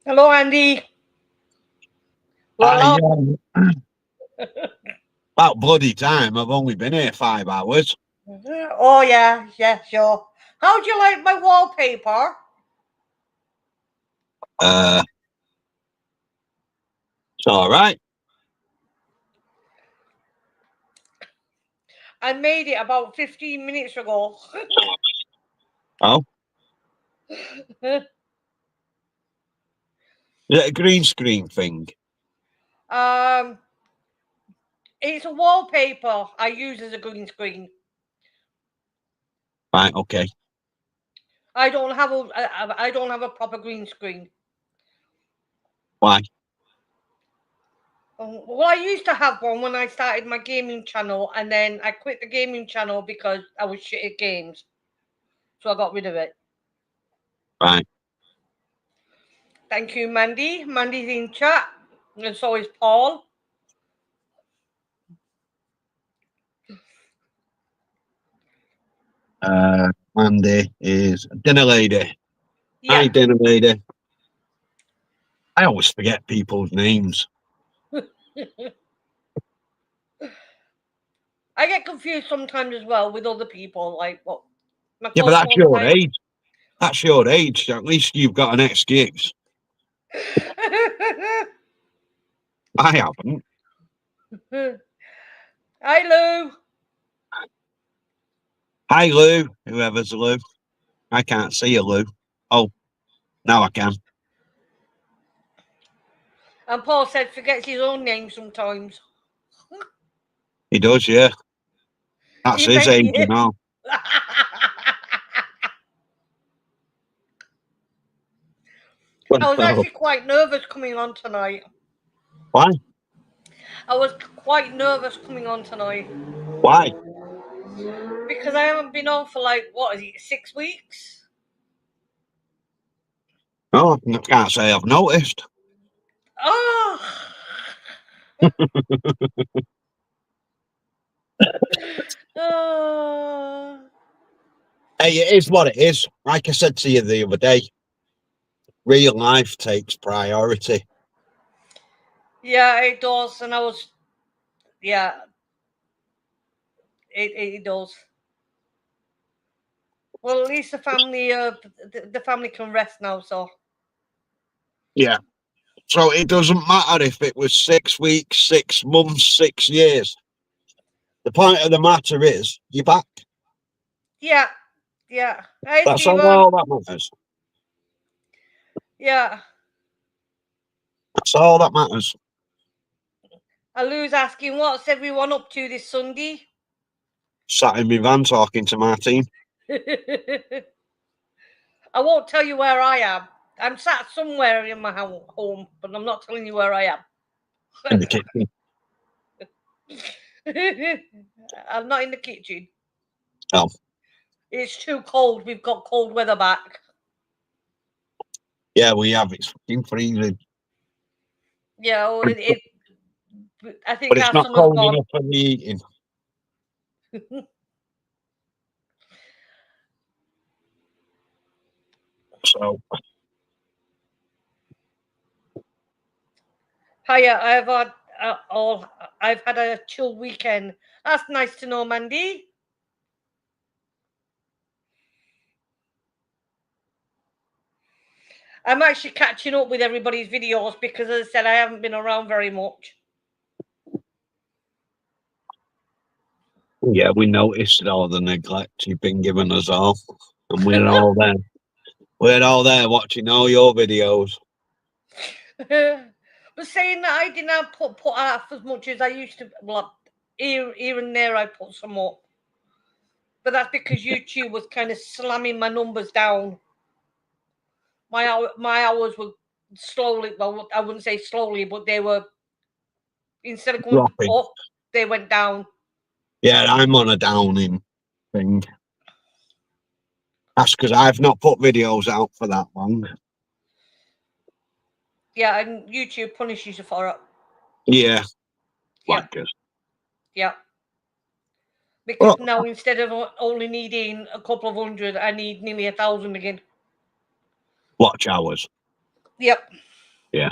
Hello, Andy. I, Well, about bloody time. I've only been here 5 hours. oh yeah, sure. How'd you like my wallpaper? It's all right. I made it about 15 minutes ago. Oh, is it a green screen thing? um, it's a wallpaper I use as a green screen. Right, okay. I don't have a proper green screen. Why? Well, I used to have one when I started my gaming channel, and then I quit the gaming channel because I was shit at games, so I got rid of it. Right. Thank you, Mandy. Mandy's in chat, and so is Paul. Monday is dinner lady. Yeah. Hi, dinner lady. I always forget people's names. I get confused sometimes as well with other people, like what my Yeah, but close that's ones. your age. That's your age. At least you've got an excuse. I haven't. Hi, Lou. Hi, Lou. Whoever's Lou. I can't see you, Lou. Oh, now I can. And Paul said forgets his own name sometimes. He does, yeah. That's He his meant age, you. now. I was Oh, actually quite nervous coming on tonight. why? I was quite nervous coming on tonight. Why? Because I haven't been on for like, what is it, 6 weeks? Oh, I can't say I've noticed. Oh! Oh. Hey, it is what it is. Like I said to you the other day, real life takes priority. Yeah, it does. And I was, yeah, it does. Well, at least the family can rest now. So Yeah. So it doesn't matter if it was 6 weeks, 6 months, 6 years. The point of the matter is, you're back. yeah. Hey, That's Stephen. all that matters. Yeah. That's all that matters. Alu's asking, what's everyone up to this Sunday? Sat in my van talking to Martine. I won't tell you where I am. I'm sat somewhere in my home, but I'm not telling you where I am. In the kitchen. I'm not in the kitchen. Oh. It's too cold. We've got cold weather back. Yeah, we have. It's fucking freezing. Yeah, well, I think But it's our not summer's cold gone. enough for the eating. So, Hiya, I've had a chill weekend. That's nice to know, Mandy. I'm actually catching up with everybody's videos because, as I said, I haven't been around very much. yeah, we noticed all the neglect you've been giving us all. And we're all there. We're all there watching all your videos. But saying that, I didn't put out as much as I used to. Well, here and there, I put some up. But that's because YouTube was kind of slamming my numbers down. My hours were slowly. Well, I wouldn't say slowly, but they were, instead of going Dropping. up, they went down. Yeah, I'm on a downing thing. That's because I've not put videos out for that long. Yeah, and YouTube punishes you for it. Yeah. Yeah. Wankers. Yeah. Because now, instead of only needing a couple of hundred, I need nearly 1,000 again. Watch hours. Yep. Yeah.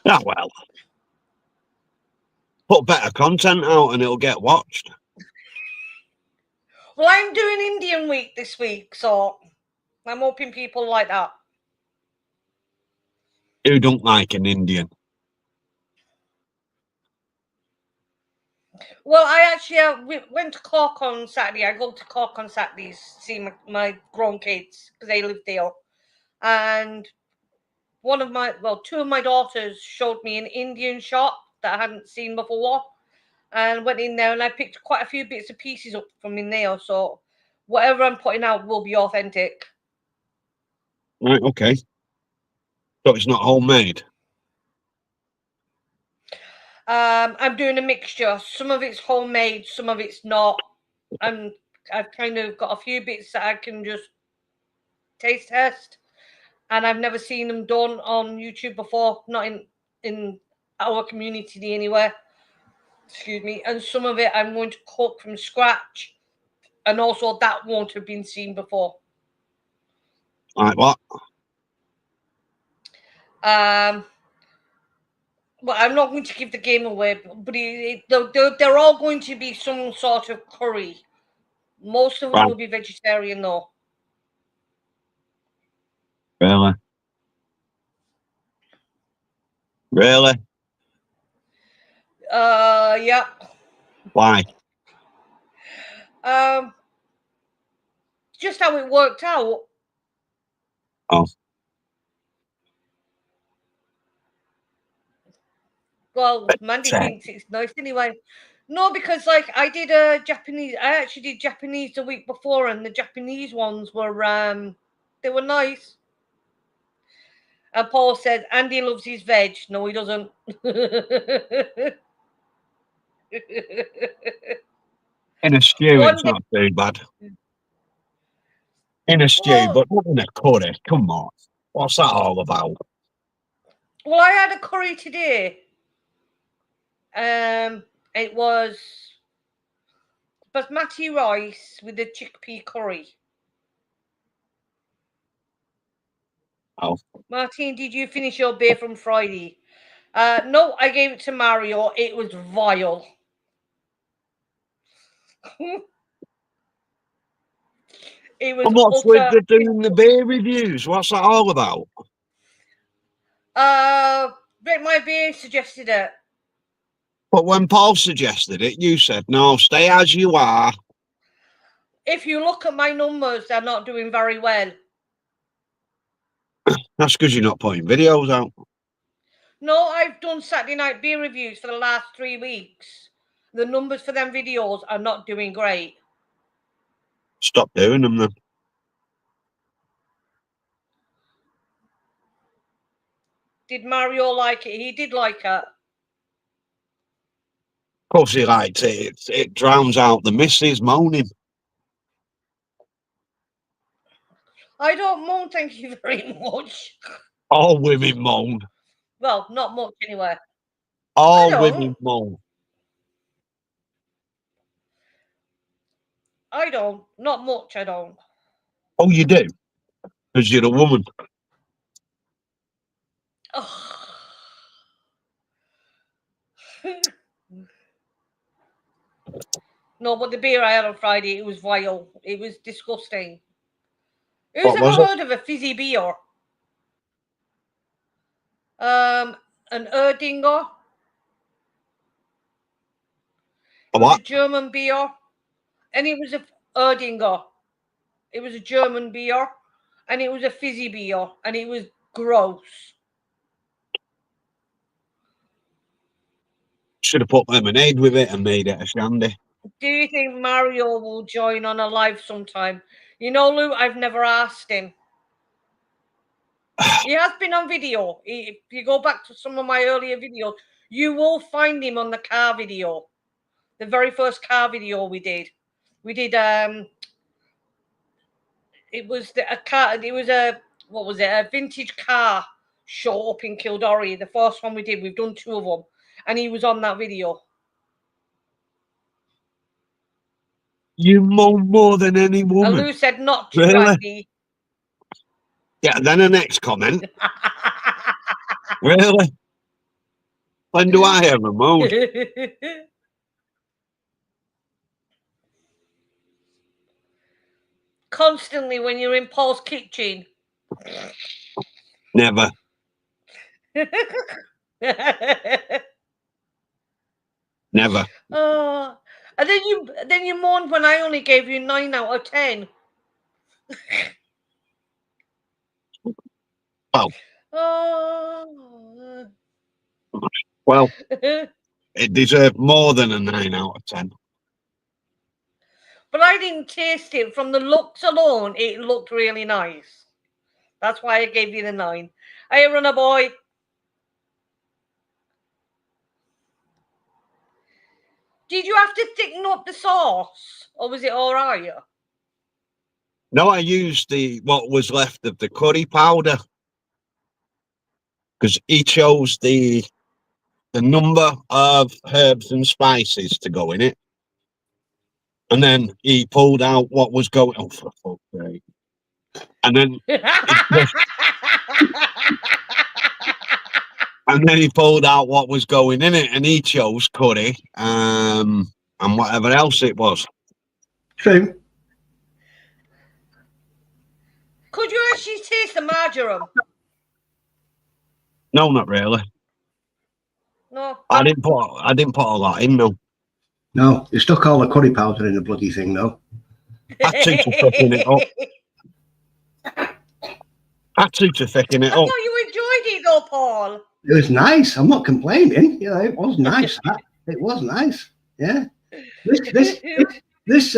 Ah, well. Put better content out and it'll get watched. Well, I'm doing Indian week this week, so I'm hoping people like that. Who don't like an Indian? Well, I actually we went to Cork on Saturday. I go to Cork on Saturdays to see my grown kids because they live there. And two of my daughters showed me an Indian shop that I hadn't seen before. And went in there and I picked quite a few bits and pieces up from in there. So whatever I'm putting out will be authentic. Right, okay. So it's not homemade? I'm doing a mixture. Some of it's homemade, some of it's not. And I've kind of got a few bits that I can just taste test. And I've never seen them done on YouTube before, not in our community anywhere. Excuse me. And some of it I'm going to cook from scratch. And also that won't have been seen before. Like what? Well, I'm not going to give the game away, but they're all going to be some sort of curry. Most of them will be vegetarian, though. Really? Really? Yeah. Why? Just how it worked out. Oh. Well, Mandy thinks it's nice anyway. No, because like I actually did Japanese the week before, and the Japanese ones were they were nice. And Paul said Andy loves his veg. No, he doesn't. In a stew, it's not too bad. In a stew, but not in a curry. Come on. What's that all about? Well, I had a curry today. It was basmati rice with the chickpea curry. Oh. Martin, did you finish your beer from Friday? No, I gave it to Mario. It was vile. It was and what's with the doing the beer reviews? What's that all about? My beer suggested it. But when Paul suggested it, you said, no, stay as you are. If you look at my numbers, they're not doing very well. That's because you're not putting videos out. No, I've done Saturday night beer reviews for the last 3 weeks. The numbers for them videos are not doing great. Stop doing them then. Did Mario like it? He did like it. Of course he liked it. It drowns out the missus moaning. I don't moan, thank you very much. All women moan. Well, not much anyway. All women moan. I don't. Not much, I don't. Oh, you do? Because you're a woman. Oh. No, but the beer I had on Friday, it was vile. It was disgusting. Who's ever heard of a fizzy beer? An Erdinger. It was a German beer. And it was a Erdinger. It was a German beer. And it was a fizzy beer. And it was gross. Should have put lemonade with it and made it a shandy. Do you think Mario will join on a live sometime? You know, Lou, I've never asked him. He has been on video. If you go back to some of my earlier videos, you will find him on the car video. The very first car video we did. We did it was a vintage car show up in Kildare. The first one we did. We've done 2 of them. And he was on that video. You moan more than any woman. And Lou said not to, really? Andy. Yeah, then the next comment. Really? When do I have a mood? Constantly when you're in Paul's kitchen. Never. Never. Oh, and then you mourned when I only gave you 9 out of 10. Well, Oh. well, it deserved more than a 9 out of 10. But I didn't taste it. From the looks alone, it looked really nice. That's why I gave you the 9. Hey, runner boy. Did you have to thicken up the sauce, or was it all right? No, I used what was left of the curry powder because he chose the number of herbs and spices to go in it, and then he pulled out what was going. Oh, for fuck's sake! And then he pulled out what was going in it, and he chose curry, and whatever else it was. True. Could you actually taste the marjoram? No, not really. No. I didn't put a lot in, no. No, you stuck all the curry powder in the bloody thing, though. Had to thicken it up. I thought you enjoyed it, though, Paul. It was nice. I'm not complaining. You know, it was nice. It was nice. Yeah. This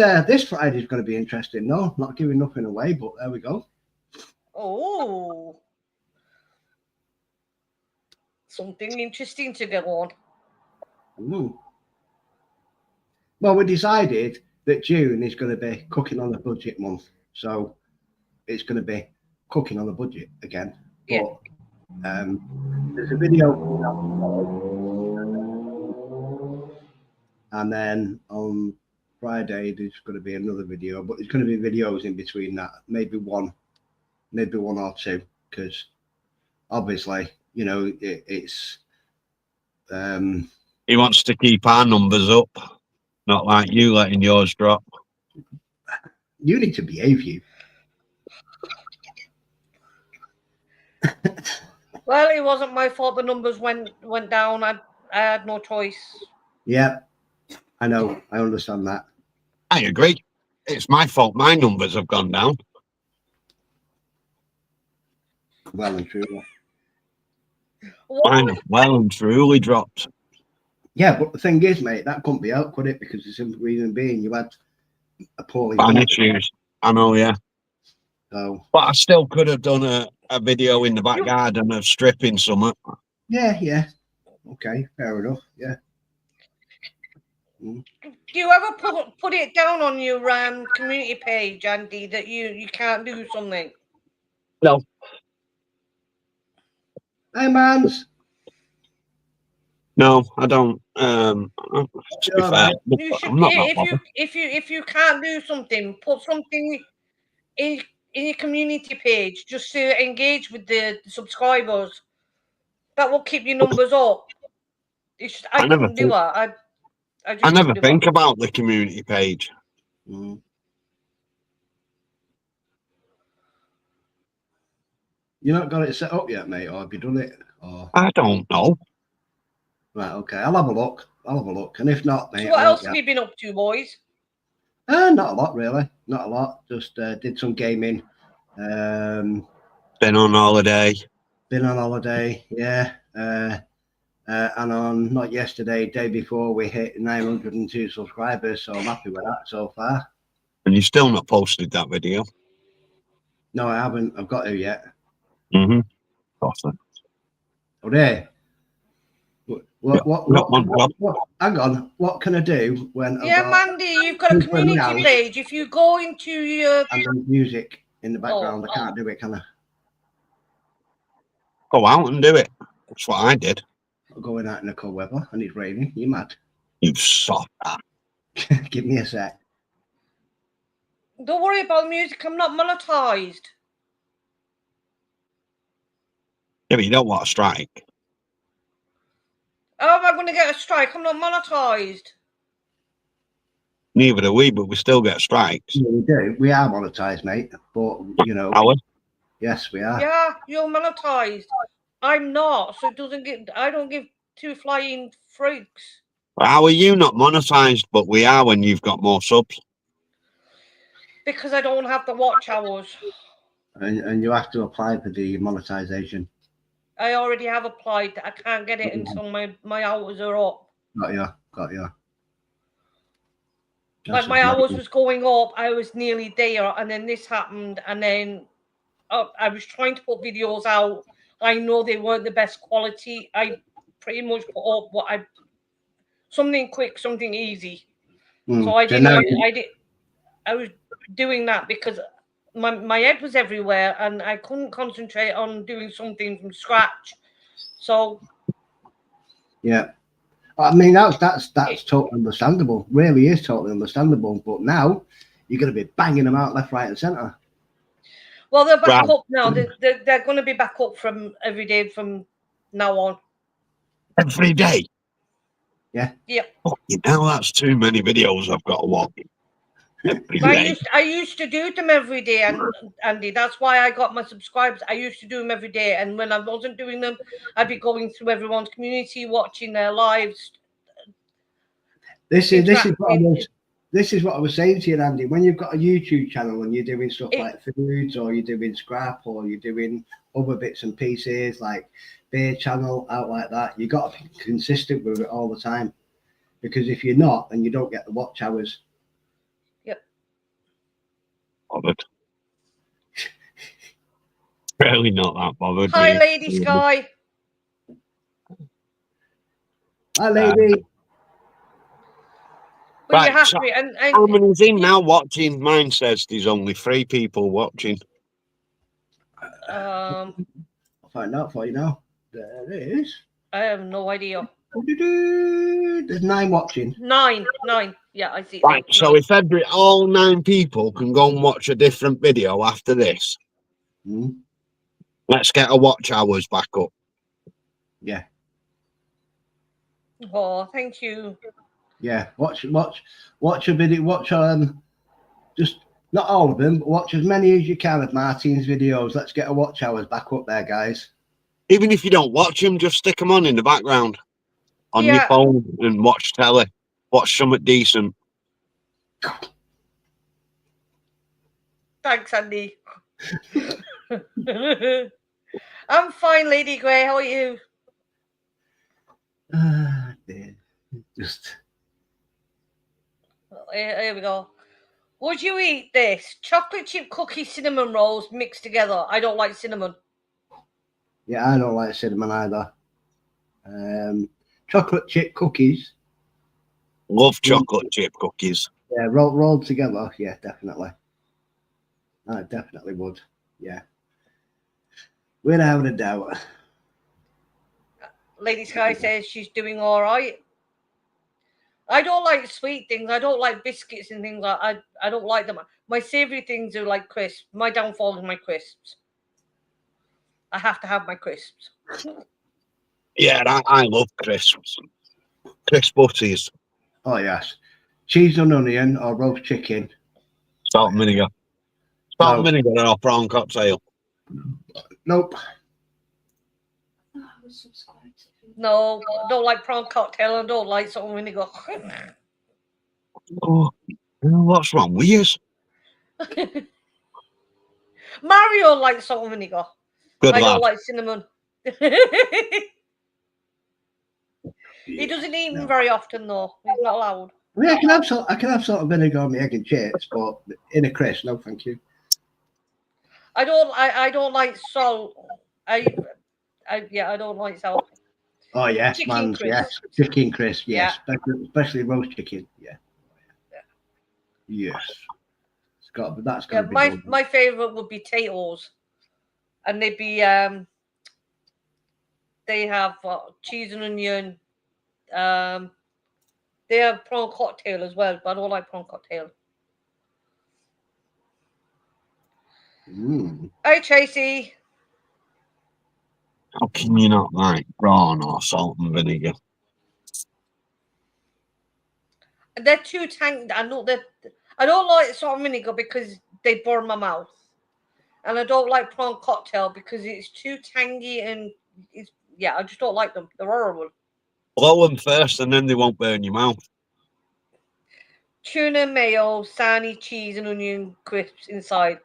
Friday is going to be interesting. No, not giving nothing away, but there we go. Oh, something interesting to go on. Ooh. Well, we decided that June is going to be cooking on the budget month, so it's going to be cooking on the budget again. Yeah. But there's a video, and then on Friday there's going to be another video, but there's going to be videos in between that, maybe one or two, because obviously, you know, it's he wants to keep our numbers up, not like you letting yours drop. You need to behave, you. Well, it wasn't my fault the numbers went down. I had no choice. Yeah, I know. I understand that. I agree. It's my fault. My numbers have gone down. Well and truly. Mine have well and truly dropped. Yeah, but the thing is, mate, that couldn't be helped, could it? Because the simple reason being you had appalling issues. I know, yeah. So, but I still could have done a video in the back garden of stripping something. Yeah. Okay, fair enough. Yeah. Do you ever put it down on your community page, Andy, that you can't do something? No. Hey, mans. No, I don't. To be fair, you should, I'm not that bothered. if you can't do something, put something in your community page just to engage with the subscribers. That will keep your numbers up. I couldn't do it. I never think about the community page. Mm. You not got it set up yet, mate, or have you done it? Or I don't know. Right, okay. I'll have a look. And if not, mate. So what else have you been up to, boys? Not a lot, really. Not a lot. Just did some gaming. Been on holiday. Yeah. And on not yesterday, day before, we hit 902 subscribers, so I'm happy with that so far. And you still not posted that video? No, I haven't. I've got to yet. Mm-hmm. Awesome. Oh, there. What? Hang on. What can I do when? Mandy, you've got a community page. If you go into your and there's music in the background, I can't do it, can I? Go out and do it. That's what I did. I'm going out in the cold weather and it's raining. You mad? You soft. Give me a sec. Don't worry about music. I'm not monetized. Yeah, but you don't want a strike. How am I going to get a strike? I'm not monetized. Neither do we, but we still get strikes. Yeah, we do. We are monetized, mate. But you know, Are we? yes, we are. Yeah, you're monetized. I'm not, so it doesn't give. I don't give two flying freaks. How are you not monetized, but we are when you've got more subs? Because I don't have the watch hours. And you have to apply for the monetization. I already have applied. I can't get it until my hours are up. Got you. Like my hours was going up, I was nearly there, and then this happened, and then I was trying to put videos out. I know they weren't the best quality. I pretty much put up something quick, something easy. So I was doing that because my head was everywhere, and I couldn't concentrate on doing something from scratch. So yeah. I mean, that's totally understandable. Really is totally understandable. But now you're going to be banging them out left, right, and centre. Well, they're back up now. They're going to be back up from every day from now on. Every day? Yeah. Yeah. Fucking hell, that's too many videos I've got to watch. Every day. I used to do them every day, and Andy, that's why I got my subscribers. I used to do them every day, and when I wasn't doing them, I'd be going through everyone's community, watching their lives. This is what I was saying to you, Andy. When you've got a YouTube channel and you're doing stuff like foods, or you're doing scrap, or you're doing other bits and pieces like beer channel out like that, you got to be consistent with it all the time. Because if you're not, then you don't get the watch hours. Yep. Bothered. Really not that bothered. Hi, Lady Sky. Hi, lady. But Right, you have so to, and how many's in now watching? Mine says there's only 3 people watching. I'll find out for you now. There is. I have no idea. There's 9 watching. 9. Yeah, I see. Right, so if all 9 people can go and watch a different video after this, let's get our watch hours back up. Yeah. Oh, thank you. Yeah, watch a video. Watch just not all of them, but watch as many as you can of Martin's videos. Let's get our watch hours back up there, guys. Even if you don't watch them, just stick them on in the background on your phone and watch telly. Watch something decent. Thanks, Andy. I'm fine, Lady Grey. How are you? Just here we go. Would you eat this? Chocolate chip cookie cinnamon rolls mixed together. I don't like cinnamon. Yeah, I don't like cinnamon either. Chocolate chip cookies. Love chocolate chip cookies. Yeah, rolled together. Yeah, definitely. I definitely would. Yeah. Without a doubt. Lady Sky says she's doing all right. I don't like sweet things. I don't like biscuits and things like I don't like them. My savoury things are like crisps. My downfall is my crisps. I have to have my crisps. Yeah, I love crisps. Crisp butties. Oh, yes. Cheese and onion or roast chicken. Salt and vinegar. Salt and vinegar or prawn cocktail. Nope. No, I don't like prawn cocktail. I don't like salt and vinegar. Oh, what's wrong with you? Mario likes salt and vinegar. Good I lad. don't like cinnamon. He doesn't eat them very often, though. He's not allowed. Yeah, I can have salt and vinegar on my egg and chips, but in a crisp, no, thank you. I don't like salt. I don't like salt. Oh yes, Chicken man. crisp. Yes, chicken crisp. Yes, Yeah. especially roast chicken. Yeah. Yes. That's got to be good. My favorite would be potatoes, and they'd be they have cheese and onion. They have prawn cocktail as well, but I don't like prawn cocktail. Hi, Tracy. How can you not like prawn or salt and vinegar? They're too tangy. I know that I don't like salt and vinegar because they burn my mouth, and I don't like prawn cocktail because it's too tangy and it's I just don't like them. They're horrible. Blow them first, and then they won't burn your mouth. Tuna, mayo, sarnie, cheese, and onion crisps inside.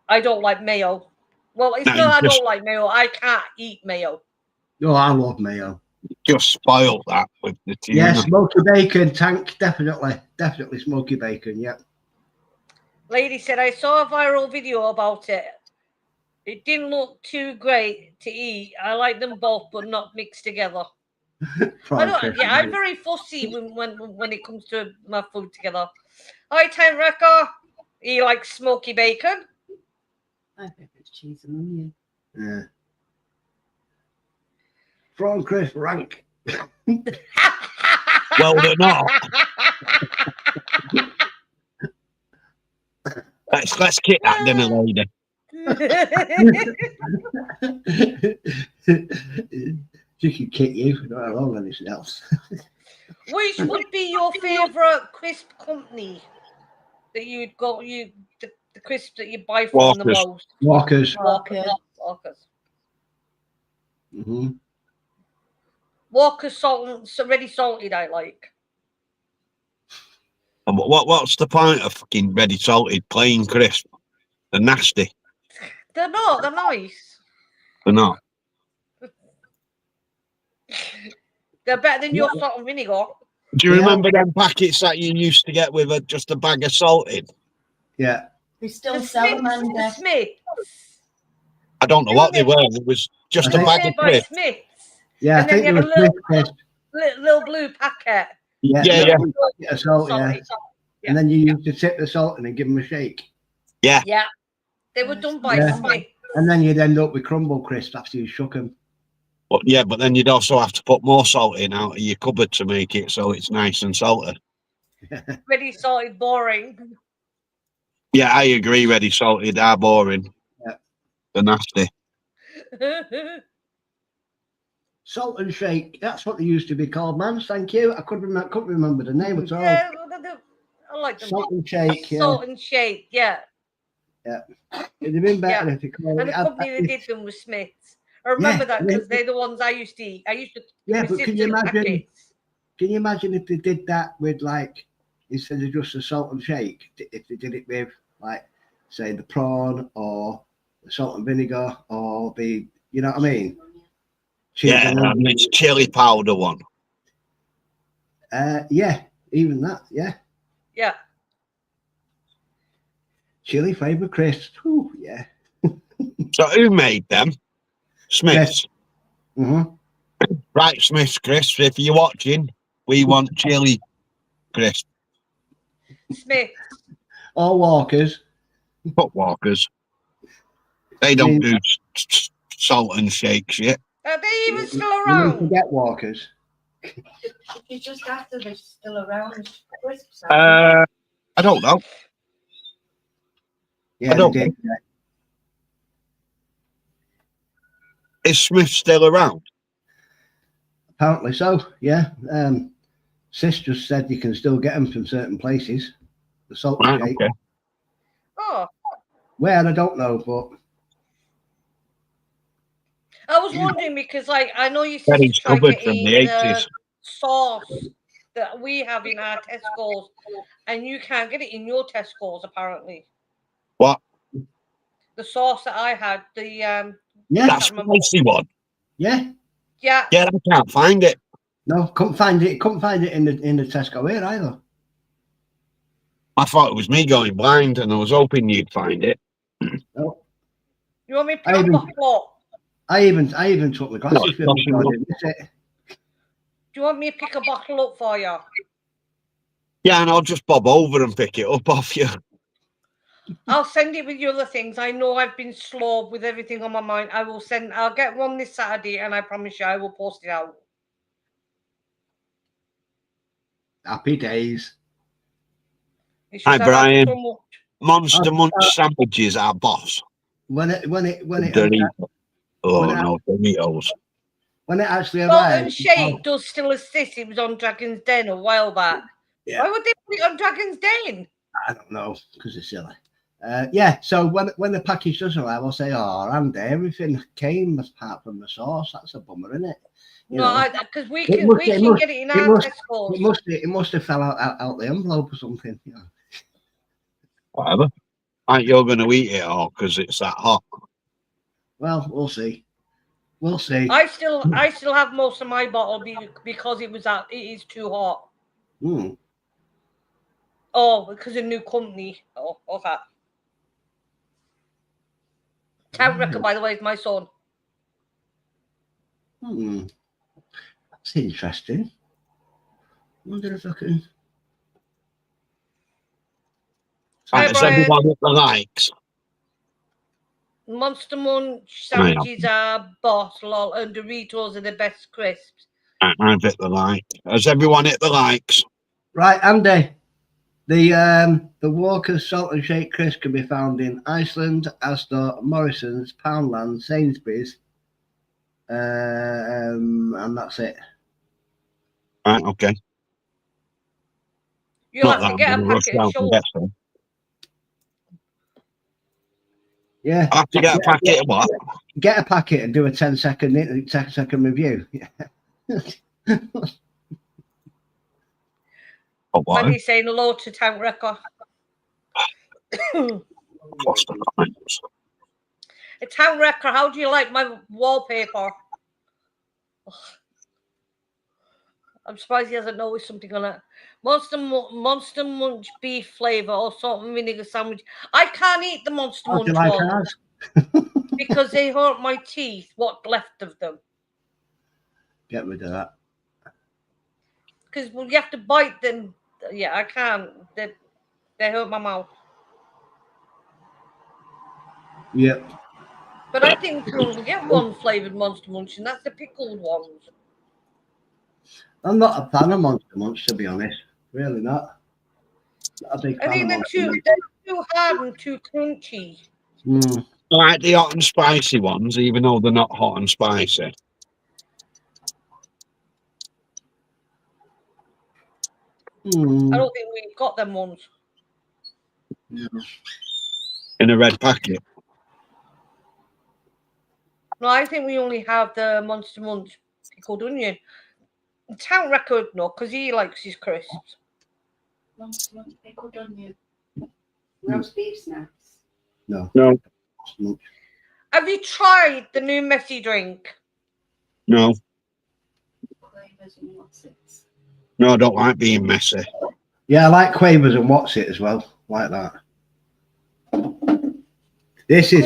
I don't like mayo. Well, it's not I don't like mayo. I can't eat mayo. Oh, I love mayo. Just spoil that with the tuna. Yeah, smoky bacon, Tank, definitely smoky bacon, yeah. Lady said, I saw a viral video about it. It didn't look too great to eat. I like them both, but not mixed together. I'm very fussy when it comes to my food together. Hi, Time Wrecker. You like smoky bacon? I think it's cheese and onion. Yeah. Prawn crisp rank. Well, they're not. Let's kick that dinner, lady. She can kick you for not along anything else. Which would be your favourite crisp company that you'd go the crisp that you buy from the most? Walkers. Mm-hmm. Walker's ready salted. I like. What's the point of fucking ready salted plain crisp? They're nasty. They're not. They're nice. They're not. They're better than your salt and vinegar. Do you remember them packets that you used to get with just a bag of salted? Yeah. They still sell them, the Smiths. I don't know what they were. It was just a bag of crisp. Yeah, and I think then there was little blue packet. Yeah. Salt, yeah. And then you used to tip the salt in and give them a shake. Yeah. Yeah. They were done by Smith. And then you'd end up with crumble crisp after you shook them. But then you'd also have to put more salt in out of your cupboard to make it so it's nice and salty. Ready salted, boring. Yeah, I agree. Ready salted are boring. Yeah. They're nasty. Salt and shake. That's what they used to be called, man. Thank you. I couldn't remember the name at all. Yeah, I like them. Salt and shake. Yeah. Salt and shake. Yeah. Yeah. It'd have been better if you called it. And the company that did them was Smiths. I remember that because they're the ones I used to eat. But can you imagine? Can you imagine if they did that with instead of just a salt and shake, if they did it with say the prawn or the salt and vinegar or the, you know what I mean? It's chili powder one. Yeah, even that. Yeah. Yeah. Chili flavour crisp. Ooh, yeah. So who made them? Smiths. Mm-hmm. Right, Smiths crisps. If you're watching, we want chili crisp. Smith. Or Walkers. Put Walkers. They don't do salt and shake shit. Are they even still around? You get Walkers. You just after they're still around. Crisps, I don't know. Yeah, they did. Yeah. Is Smith still around? Apparently so, yeah. Sis just said you can still get them from certain places. The salt and shake. Okay. Oh. Where, I don't know, but... I was wondering because, I know you said from the 80s. Sauce that we have in our Tesco's, and you can't get it in your Tesco's, apparently. What? The sauce that I had, that spicy one. Yeah. Yeah. Yeah, I can't find it. No, couldn't find it. Couldn't find it in the Tesco here either. I thought it was me going blind, and I was hoping you'd find it. No. You want me to pick up a floor? I even took the glasses with me. Do you want me to pick a bottle up for you? Yeah, and I'll just bob over and pick it up off you. I'll send it with your other things. I know I've been slow with everything on my mind. I'll get one this Saturday, and I promise you I will post it out. Happy days. Hi, Brian. Monster Munch sandwiches are boss. When it Oh no, Doritos. When it actually Salt and arrived, Shake does still assist. It was on Dragon's Den a while back. Yeah. Why would they put it on Dragon's Den? I don't know, because it's silly. Yeah, so when the package does arrive, I'll say, "Oh, Andy, everything came apart from the sauce. That's a bummer, isn't it?" No, because we can get it in our Tesco's. It must have fell out the envelope or something. You know. Whatever. Aren't you going to eat it all because it's that hot? Well, we'll see. We'll see. I still have most of my bottle because it is too hot. Mm. Oh, because of new company. Oh, okay. Count Record, by the way, is my son. That's interesting. I wonder if I can. Right, is everyone at the likes? Monster Munch sandwiches are boss, lol, and Doritos are the best crisps. I've hit the like. Has everyone hit the likes? Right, Andy. The Walker's Salt and Shake crisp can be found in Iceland, Asda, Morrison's, Poundland, Sainsbury's, and that's it. Right, okay. You'll have to get a packet and show up. Yeah. I have to get a packet of what? Get a packet and do a 10-second review. Yeah. Mandy's saying hello to Tank Record. What's the comments? Tank Record, how do you like my wallpaper? I'm surprised he hasn't noticed something on it. Monster Munch beef flavour or salt and vinegar sandwich. I can't eat the Monster Munch ones because they hurt my teeth. What left of them? Get rid of that. Because you have to bite them. Yeah, I can't. They hurt my mouth. Yep. But I think you can only get one flavoured Monster Munch, and that's the pickled ones. I'm not a fan of Monster Munch, to be honest. Really not. Not a big fan. I think they're too hard and too crunchy. Mm. I like the hot and spicy ones, even though they're not hot and spicy. I don't think we've got them ones. Yeah. In a red packet. No, I think we only have the Monster Munch pickled onion. Town Record, no, because he likes his crisps. Monster Munch pickled onion. Roast beef snacks. No. Have you tried the new messy drink? No. Quavers and what's it? No, I don't like being messy. Yeah, I like Quavers and What's It as well. Like that. This is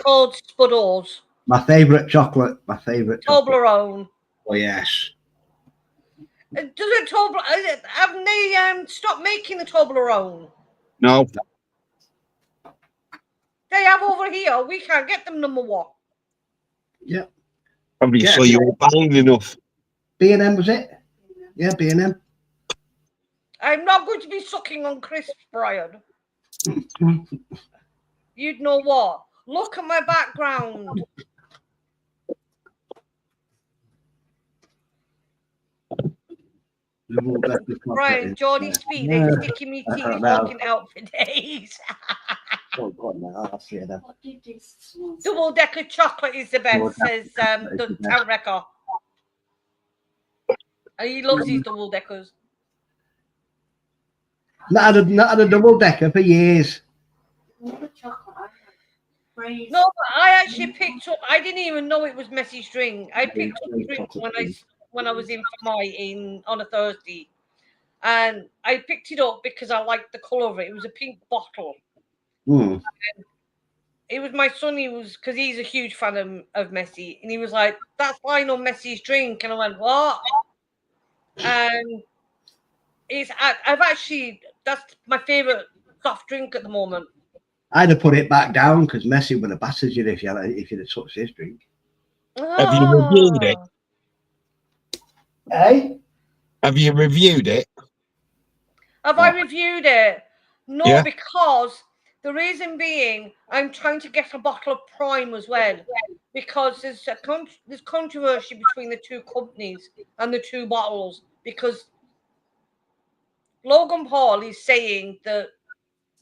called Spuddles. My favourite chocolate. My favourite chocolate. Toblerone. Oh, yes. Does it Toblerone? Haven't they stopped making the Toblerone? No. They have over here. We can't get them number one. Yep. Obviously, you were buying enough. B&M, was it? Yeah, B&M. I'm not going to be sucking on crisps, Brian. You'd know what? Look at my background. Brian, Geordie Speed, they're sticking me teeth walking out for days. Oh, God, no, I'll see them. Double decker chocolate is the best, says the Town Record. And he loves these double deckers. Not had a double decker for years. No, but I actually picked up. I didn't even know it was messy string. I picked up a drink when I was in Fermoy on a Thursday, and I picked it up because I liked the colour of it. It was a pink bottle. And it was my son. Because he's a huge fan of Messi, and he was like, "That's why I know Messi's drink." And I went, "What?" And that's my favourite soft drink at the moment. I'd have put it back down because Messi would have battered you if you'd have touched his drink. Have you reviewed it? Hey? Have you reviewed it? Have I reviewed it? No, because The reason being, I'm trying to get a bottle of Prime as well, because there's controversy between the two companies and the two bottles, because Logan Paul is saying that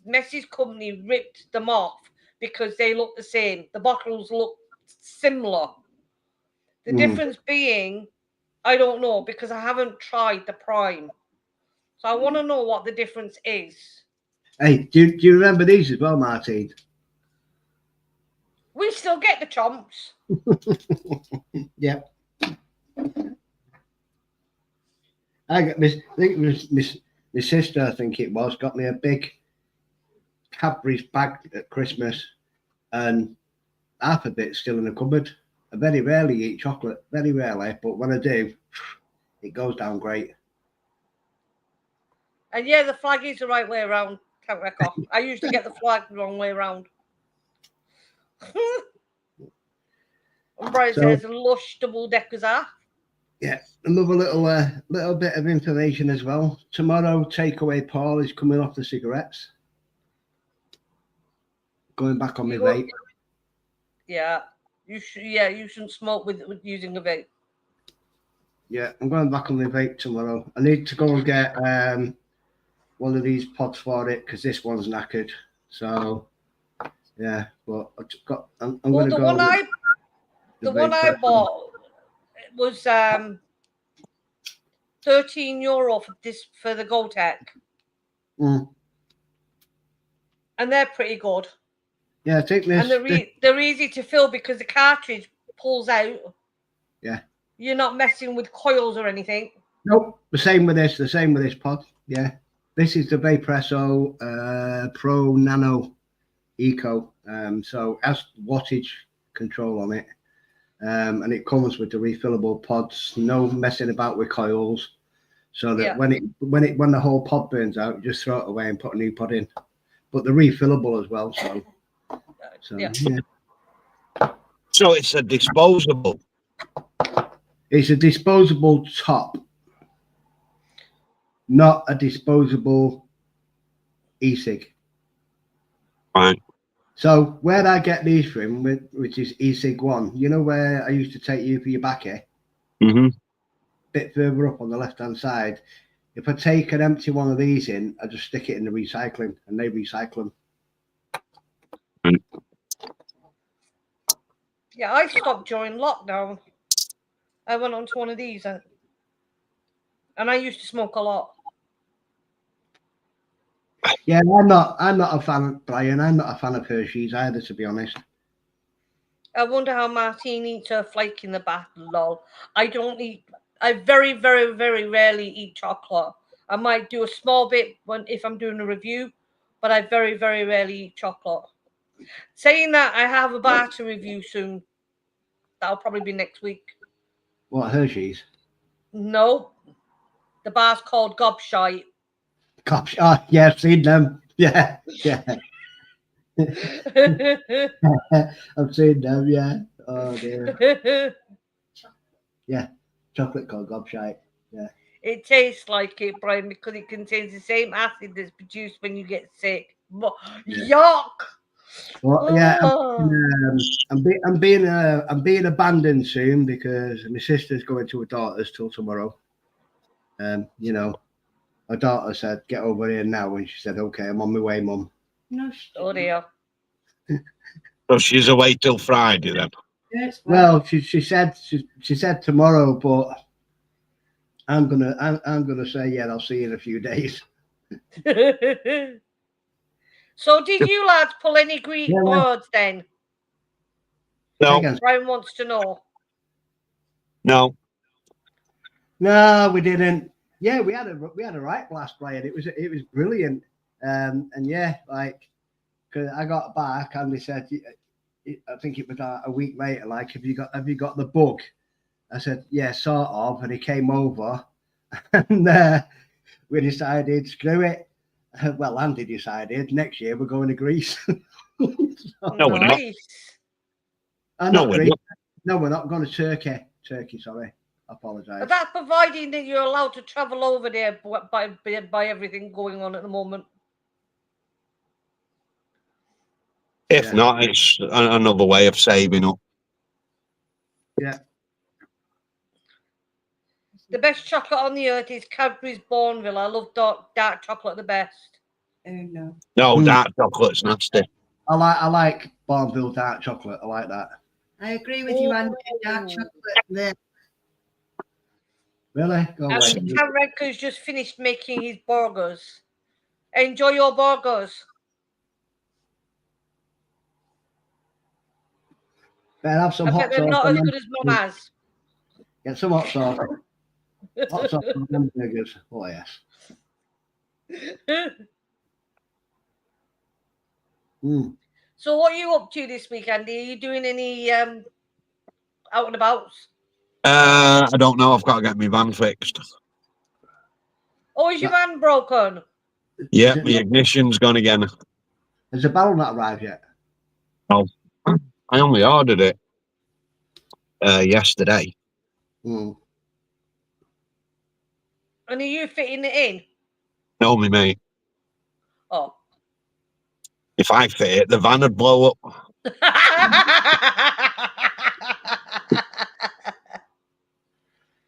Messi's company ripped them off because they look the same. The bottles look similar. The difference being, I don't know, because I haven't tried the Prime. So I want to know what the difference is. Hey, do you remember these as well, Martin? We still get the chomps. Yeah. I got my sister, I think it was, got me a big Cadbury's bag at Christmas, and half of it's still in the cupboard. I very rarely eat chocolate, very rarely, but when I do, it goes down great. And yeah, the flag is the right way around. Can't wreck off. I usually get the flag the wrong way around. And Brian says lush double deckers are. Yeah, another little bit of information as well. Tomorrow, Takeaway Paul is coming off the cigarettes. Going back on my vape. Yeah, you should. Yeah, you shouldn't smoke with using a vape. Yeah, I'm going back on my vape tomorrow. I need to go and get one of these pods for it because this one's knackered. So yeah, but I'm going to go. The one I bought was €13 for the Gotek. And they're pretty good. Yeah, take this. And they're easy to fill because the cartridge pulls out. Yeah. You're not messing with coils or anything. Nope. The same with this pod. Yeah. This is the Vapresso Pro Nano Eco. So it has wattage control on it. And it comes with the refillable pods, no messing about with coils. So that when the whole pod burns out, you just throw it away and put a new pod in. But they're refillable as well. So yeah. So it's a disposable. It's a disposable top, not a disposable e-cig. Right. So where I get these from, which is e-cig 1, you know where I used to take you for your baccy? Mm-hmm. Bit further up on the left-hand side. If I take an empty one of these in, I just stick it in the recycling, and they recycle them. Yeah, I stopped during lockdown. I went onto one of these, and I used to smoke a lot. Yeah, I'm not a fan of Brian. I'm not a fan of Hershey's either, to be honest. I wonder how Martine eats her flake in the bath. Lol. I very, very, very rarely eat chocolate. I might do a small bit if I'm doing a review, but I very, very rarely eat chocolate. Saying that, I have a bar to review soon. That'll probably be next week. What, Hershey's? No. The bar's called Gobshite. Oh, yeah, I've seen them. Yeah. I've seen them, yeah. Oh, dear. Yeah, chocolate called Gobshite. Yeah. It tastes like it, Brian, because it contains the same acid that's produced when you get sick. Yuck! Well, yeah, I'm being abandoned soon because my sister's going to her daughter's till tomorrow. You know, her daughter said, "Get over here now," and she said, "Okay, I'm on my way, Mum." No, oh dear. So she's away till Friday then. Yes, well, she said tomorrow, but I'm gonna say I'll see you in a few days. So did you lads pull any Greek birds then? No. Brian wants to know. No, we didn't. Yeah, we had a right blast, Brian. It was brilliant. And yeah, like, cause I got back and they said, I think it was a week later, like, have you got the bug? I said, yeah, sort of. And he came over, and we decided, screw it. Well, Andy decided next year we're going to Greece. No, we're not. No, we're not going to Turkey. Sorry, I apologise. But that's providing that you're allowed to travel over there by everything going on at the moment. If not, it's another way of saving up. Yeah. The best chocolate on the earth is Cadbury's Bourneville. I love dark chocolate the best. Oh no. No, dark chocolate's nasty. I like Bourneville dark chocolate. I like that. I agree with you, Andy. Dark chocolate. There. Really? Go away. Cam Redker's just finished making his burgers. Enjoy your burgers. Better have some I hot bet they're sauce. not on as them. good as Mum has. Get some hot sauce. Hot sauce on them burgers. Oh yes. Mm. So what are you up to this week, Andy? Are you doing any out and abouts? I don't know. I've got to get my van fixed. Oh, is your van broken? Yeah, my ignition's gone again. Has the barrel not arrived yet? Oh, I only ordered it yesterday. Mm. And are you fitting it in? No, me mate. Oh. If I fit it, the van would blow up.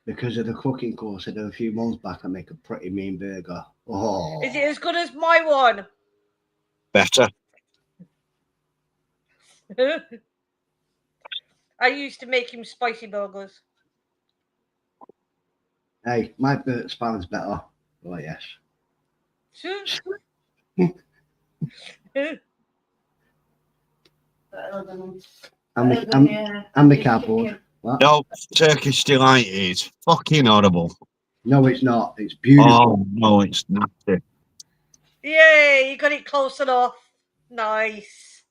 Because of the cooking course I did a few months back, I make a pretty mean burger. Oh. Is it as good as my one? Better. I used to make him spicy burgers. Hey, my span's better. Oh yes. And the cardboard. What? No, Turkish delight is fucking horrible. No, it's not. It's beautiful. Oh no, it's nasty. Yay, you got it close enough. Nice.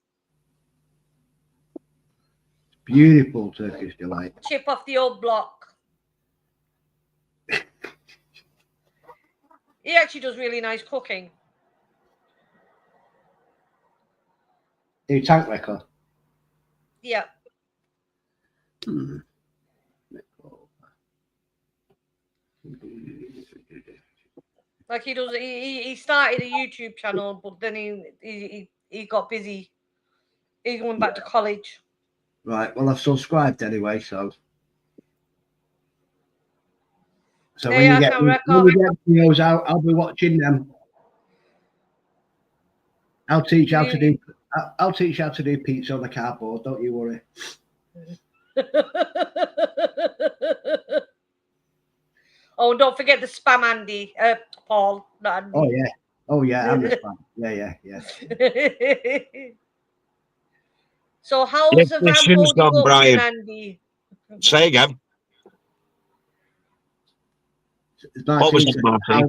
Beautiful Turkish delight. Chip off the old block. He actually does really nice cooking. A tank wrecker. Yeah. Like he does. He started a YouTube channel, but then he got busy. He's going back to college. Right. Well, I've subscribed anyway, so. So when you get videos out, I'll be watching them. I'll teach how to do. I'll teach you how to do pizza on the cardboard. Don't you worry. Oh, don't forget the spam, Andy. Paul, not Andy. Oh yeah. Oh yeah. I'm the spam. Yeah. So how's the van holding up, Brian. Andy? Say again. What was it, Martin?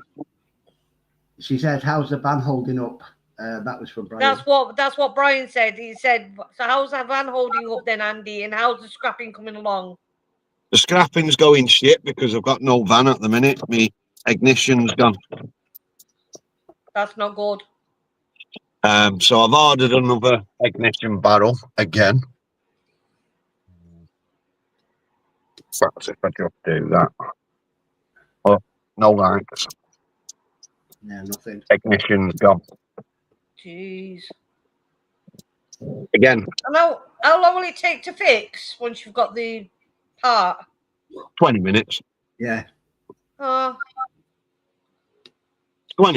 She said, "How's the van holding up?" That was from Brian. That's what Brian said. He said, "So how's that van holding up then, Andy? And how's the scrapping coming along?" The scrapping's going shit because I've got no van at the minute. My ignition's gone. That's not good. So I've ordered another ignition barrel again. Perhaps if I just do that. Oh, no lights. Yeah, nothing. Ignition's gone. Jeez. Again. And how long will it take to fix once you've got the part? 20 minutes. Yeah. 20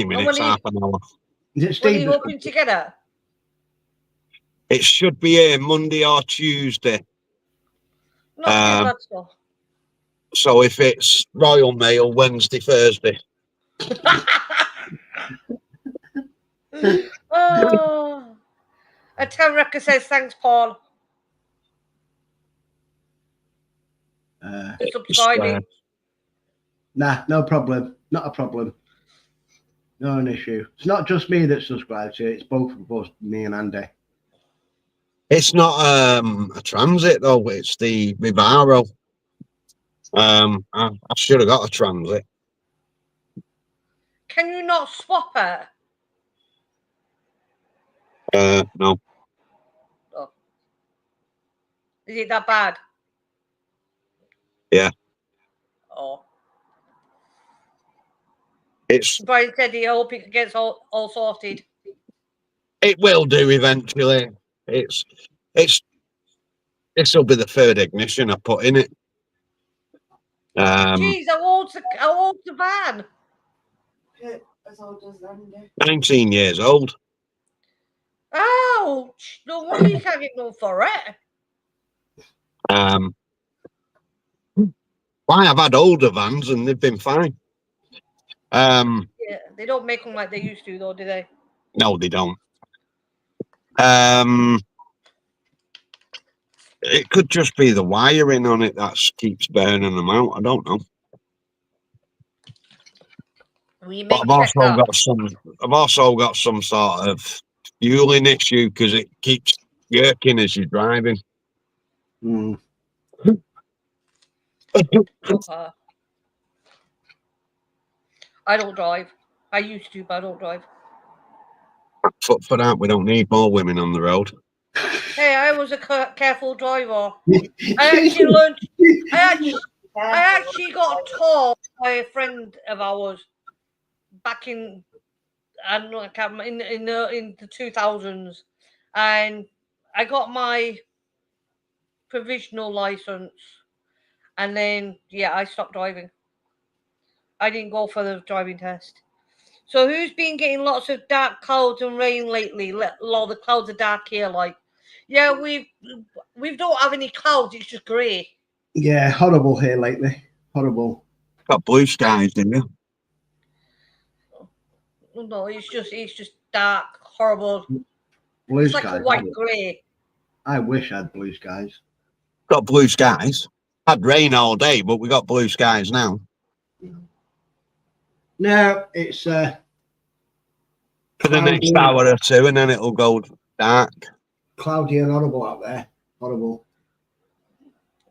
minutes, half an hour. Is it when are you hoping to get it? It should be here Monday or Tuesday. Not too bad stuff. So if it's Royal Mail, Wednesday, Thursday. Oh. A Tamreka says, thanks, Paul. Subscribing. Nah, no problem. Not a problem. Not an issue. It's not just me that subscribes to it. It's both of us, me and Andy. It's not a transit though. It's the Vivaro. I should have got a transit. Can you not swap it? No. Oh. Is it that bad? Yeah. Oh. It's. Brian said he hope it gets all sorted. It will do eventually. It's this will be the third ignition I put in it. Jeez, how old's the van? As old as Andy. 19 years old. Ouch! No wonder you can't get no for it. Why I've had older vans and they've been fine. Yeah, they don't make them like they used to, though, do they? No, they don't. It could just be the wiring on it that keeps burning them out. I don't know. But I've also got some sort of fueling issue because it keeps jerking as you're driving. Mm. I don't drive. I used to, but I don't drive. For that, we don't need more women on the road. Hey, I was a careful driver. I actually learned. I actually got taught by a friend of ours back in I don't know, I can't remember, in the 2000s, and I got my provisional license, and then I stopped driving. I didn't go for the driving test. So who's been getting lots of dark clouds and rain lately? All the clouds are dark here, like. Yeah, we don't have any clouds. It's just grey. Yeah, horrible here lately. Horrible. Got blue skies, didn't you? No, it's just dark, horrible. Blue it's skies. Like a white grey. I wish I had blue skies. Got blue skies. Had rain all day, but we got blue skies now. No, it's for the next hour or two, and then it'll go dark. Cloudy and horrible out there. Horrible.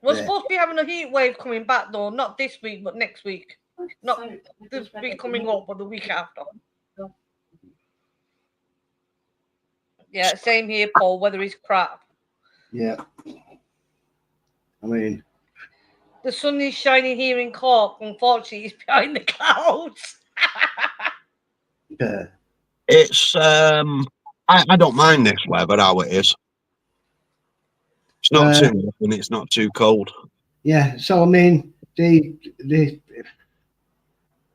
We're supposed to be having a heat wave coming back, though. Not this week, but next week. Not this week coming up, but the week after. Yeah, same here, Paul. Weather is crap. Yeah. I mean, the sun is shining here in Cork. Unfortunately, it's behind the clouds. yeah. It's I don't mind this weather how it is. It's not too hot and it's not too cold. Yeah, so I mean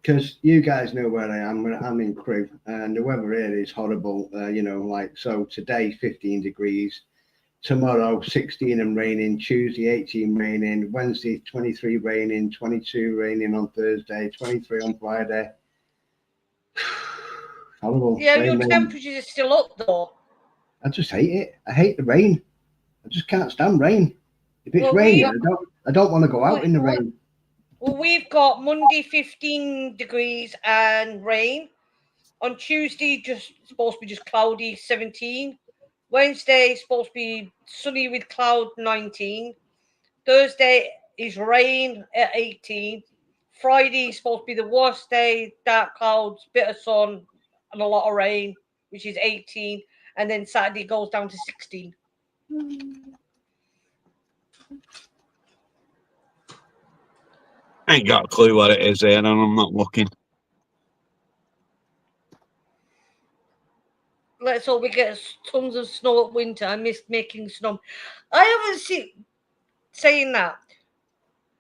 because you guys know where I am. I'm in Crewe, and the weather here is horrible. So today 15 degrees, tomorrow 16 and raining, Tuesday 18 raining, Wednesday 23 raining, 22 raining on Thursday, 23 on Friday. Horrible. Yeah, your temperatures are still up though. I just hate it. I hate the rain. I just can't stand rain. If it's raining, I don't want to go out in the rain. Well, we've got Monday 15 degrees and rain. On Tuesday, just supposed to be just cloudy, 17. Wednesday supposed to be sunny with cloud, 19. Thursday is rain at 18. Friday is supposed to be the worst day, dark clouds, bit of sun, and a lot of rain, which is 18. And then Saturday goes down to 16. I ain't got a clue what it is there, and I'm not looking. Let's hope we get tons of snow at winter. I miss making snow. I haven't seen, saying that,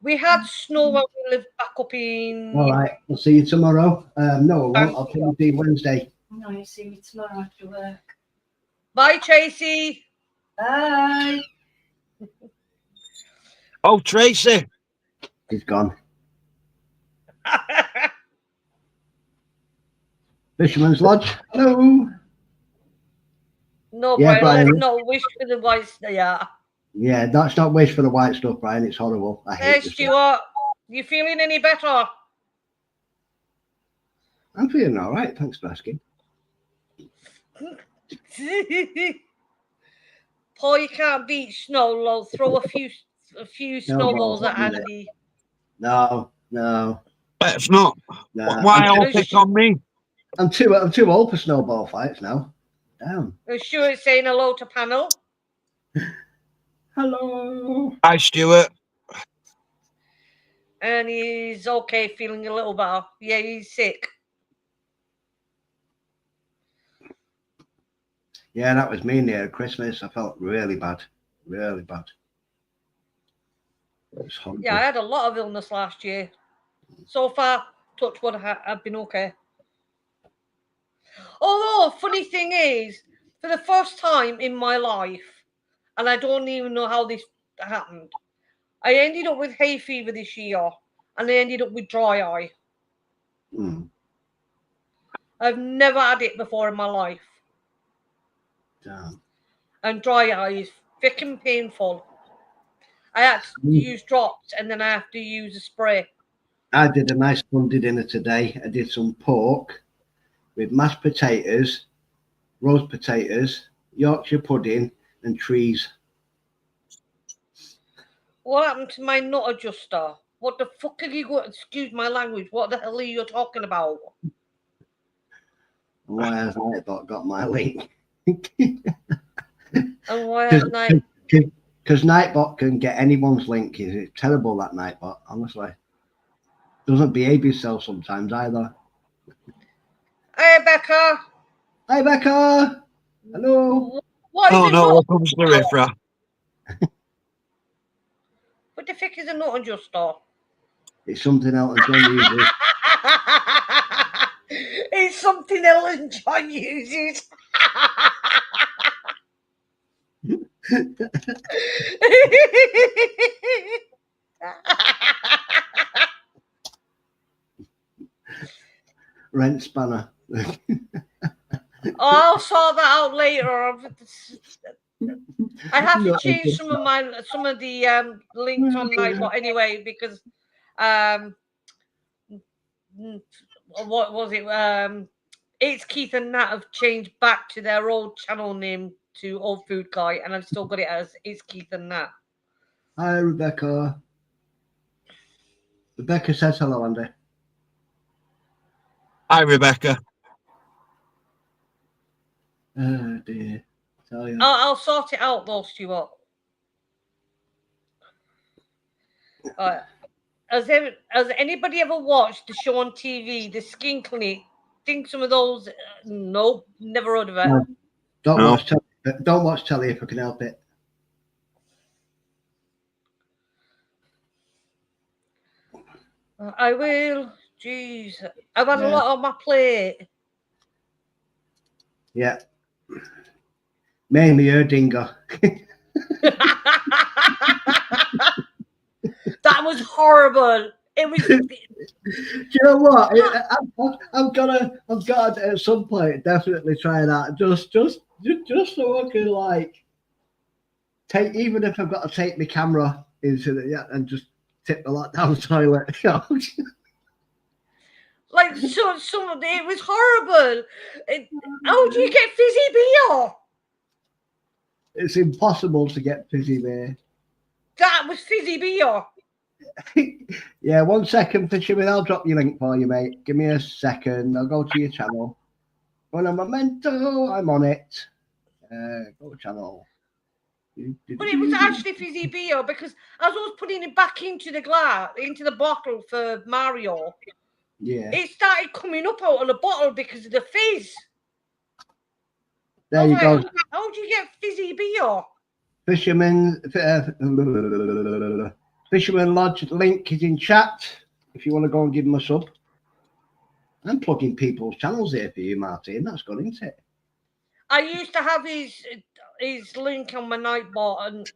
we had snow when we lived back up in... All right, I'll see you tomorrow. No, I won't. I'll see you Wednesday. No, you see me tomorrow after work. Bye, Tracy. Bye. Oh, Tracy. He's gone. Fisherman's Lodge. Hello. No, yeah, Brian, let's not wish for the white stuff. Yeah, that's not wish for the white stuff, Brian. It's horrible. I hate it. Stuart, you feeling any better? I'm feeling all right. Thanks for asking. Paul, you can't beat snow. Lol. Throw a few snowballs at Andy. No. That's not. No. Why all pick on me? I'm too old for snowball fights now. Damn. Stuart's saying hello to panel. Hello. Hi, Stuart. And he's okay, feeling a little better. Yeah, he's sick. Yeah, that was me near Christmas. I felt really bad. Really bad. It was horrible. Yeah, I had a lot of illness last year. So far, touch wood, I've been okay. Although, funny thing is, for the first time in my life, and I don't even know how this happened, I ended up with hay fever this year, and I ended up with dry eye. Mm. I've never had it before in my life. Damn. And dry eye is freaking painful. I had to use drops, and then I have to use a spray. I did a nice Funday dinner today. I did some pork with mashed potatoes, roast potatoes, Yorkshire pudding, and trees. What happened to my nut adjuster? What the fuck have you got? Excuse my language. What the hell are you talking about? Why has Nightbot got my link? And why has Night? Because Nightbot can get anyone's link. It's terrible, that Nightbot, honestly. Doesn't behave himself sometimes either. Hey, Becca. Hi, Becca. Hello. What is Oh a no, nut? here comes the riffraff. What the fuck is a nut adjuster? It's something else John uses. It's something Ellen John uses. Rent spanner. I'll sort that out later. I have to change some of the links on Nightbot anyway, because what was it? It's Keith and Nat have changed back to their old channel name to Old Food Guy, and I've still got it as It's Keith and Nat. Hi, Rebecca. Rebecca says hello, Andy. Hi, Rebecca. Oh dear. Tell you. I'll sort it out though, Stuart. Has anybody ever watched the show on TV, The Skin Clinic? Think some of those? Nope, never heard of it. No. No. Don't watch telly if I can help it. I will. Jeez, I've had a lot on my plate. Yeah. Mainly Erdinger. That was horrible. It was. Do you know what? I've got to at some point definitely try that. Just so I can like take, even if I've got to take my camera into the and just tip the lot down the toilet. Like it was horrible. How do you get fizzy beer? It's impossible to get fizzy beer. That was fizzy beer. Yeah, 1 second, Fisherman. I'll drop your link for you, mate. Give me a second. I'll go to your channel. When I'm Memento, I'm on it. Go to channel. But it was actually fizzy beer, because as I was putting it back into the bottle for Mario, yeah, it started coming up out of the bottle because of the fizz. there you go. How do you get fizzy beer? Fisherman Lodge link is in chat if you want to go and give him a sub. I'm plugging people's channels here for you, Martin. That's good, isn't it? I used to have his link on my Nightbot, and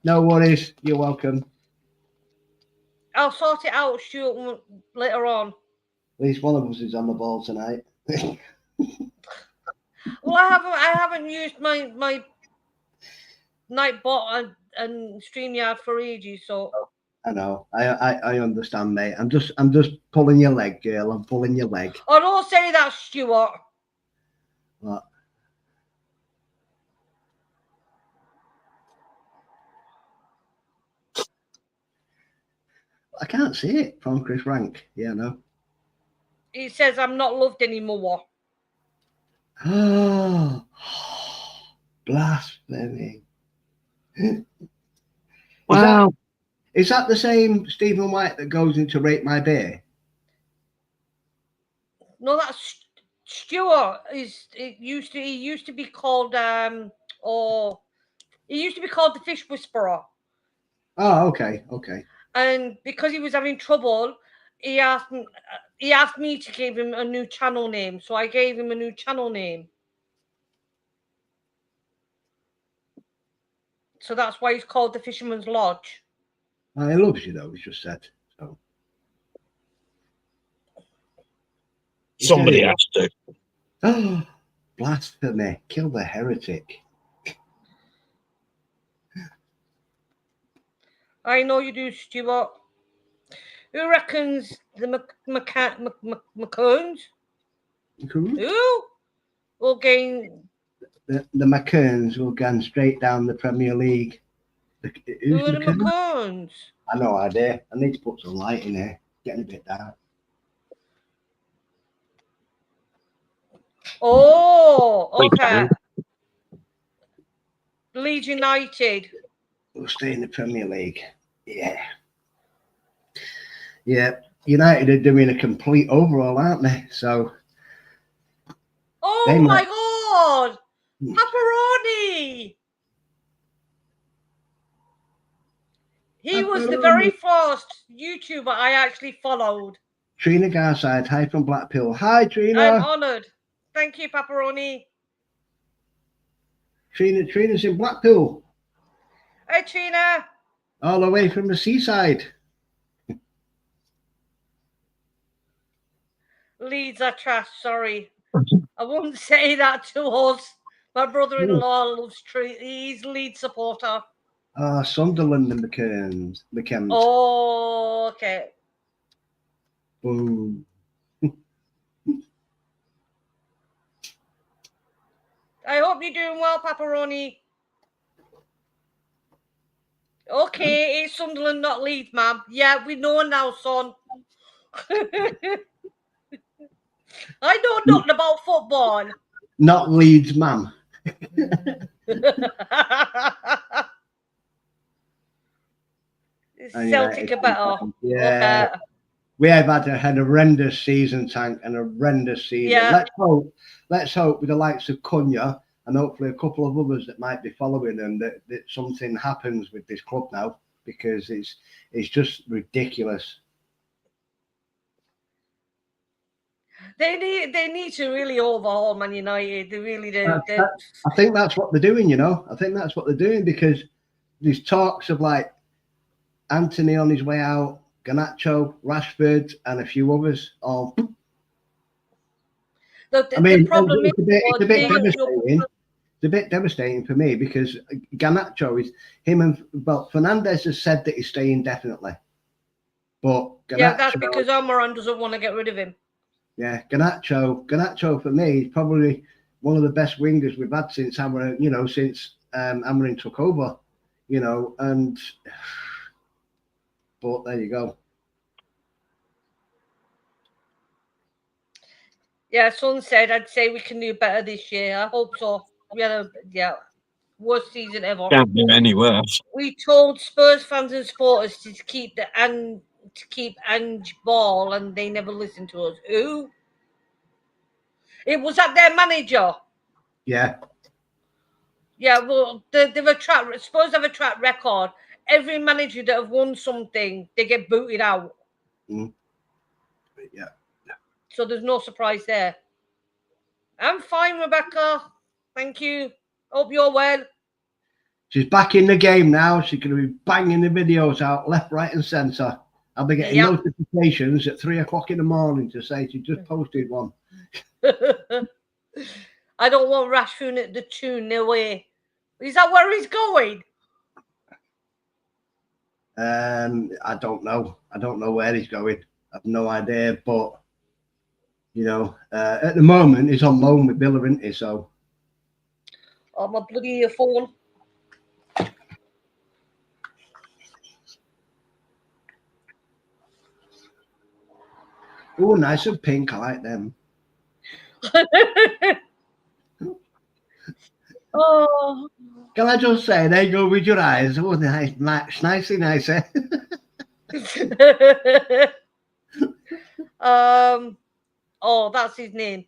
No worries. You're welcome. I'll sort it out, Stuart, later on. At least one of us is on the ball tonight. Well, I haven't used my Nightbot and StreamYard for ages, so. I know. I understand, mate. I'm just pulling your leg, girl. I'm pulling your leg. Oh, don't say that, Stuart. What? I can't see it from Chris Rank. Yeah, no. He says I'm not loved anymore. Oh, blasphemy. Wow. Is that the same Stephen White that goes into Rate My Beer? No, that's Stuart he used to be called he used to be called the Fish Whisperer. Oh, okay, okay. And because he was having trouble, he asked me to give him a new channel name. So I gave him a new channel name. So that's why he's called the Fisherman's Lodge. He loves you, though. He's just said so. Somebody has to. Oh, blasphemy! Kill the heretic. I know you do, Stuart. Who reckons the McCoons? Who will gain? The McKerns will go straight down the Premier League. Who are the McCoons? I have no idea. I need to put some light in here. Getting a bit dark. Oh, okay. Leeds United. We'll stay in the Premier League. Yeah. Yeah. United are doing a complete overhaul, aren't they? So. Oh my God! Pepperoni! He was the very first YouTuber I actually followed. Trina Garside, hi from Blackpool. Hi, Trina. I'm honoured. Thank you, Pepperoni. Trina's in Blackpool. Hi, Trina. All the way from the seaside. Leeds are trash, sorry. I wouldn't say that to us. My brother-in-law loves he's Leeds supporter. Sunderland and McKems. Oh, okay. Boom. I hope you're doing well, Pepperoni. Okay, it's Sunderland, not Leeds, ma'am. Yeah, we know now, son. I know nothing about football. Not Leeds, ma'am. Celtic are better. Yeah. Okay. We have had an horrendous season, Tank, and a horrendous season. Yeah. Let's hope with the likes of Cunha and hopefully a couple of others that might be following them that something happens with this club now, because it's just ridiculous. They need to really overhaul Man United. They really do. I think that's what they're doing, you know. I think that's what they're doing, because there's talks of like Anthony on his way out, Garnacho, Rashford, and a few others. The problem is it's a bit devastating. It's a bit devastating for me, because Garnacho is Fernandez has said that he's staying definitely. But Garnacho, that's because Almiron doesn't want to get rid of him. Yeah, Garnacho for me is probably one of the best wingers we've had since Amarin, since Amarin took over, but there you go. Yeah, Son said, I'd say we can do better this year. I hope so. We had worst season ever. Can't do any worse. We told Spurs fans and supporters to keep Ange Ball, and they never listened to us. Who? It was that their manager. Yeah. Yeah, well, Spurs have a track record. Every manager that have won something, they get booted out. Mm. Yeah. So there's no surprise there. I'm fine, Rebecca. Thank you. Hope you're well. She's back in the game now. She's going to be banging the videos out left, right, and centre. I'll be getting notifications at 3 o'clock in the morning to say she just posted one. I don't want Rashford at the tune. No way. Is that where he's going? I don't know. I don't know where he's going. I have no idea. But at the moment he's on loan with Villa, isn't he? So. Oh, my bloody earphone. Oh, nice and pink. I like them. Oh. Can I just say, there you go with your eyes. Oh, nicely nice, eh? Oh, that's his name.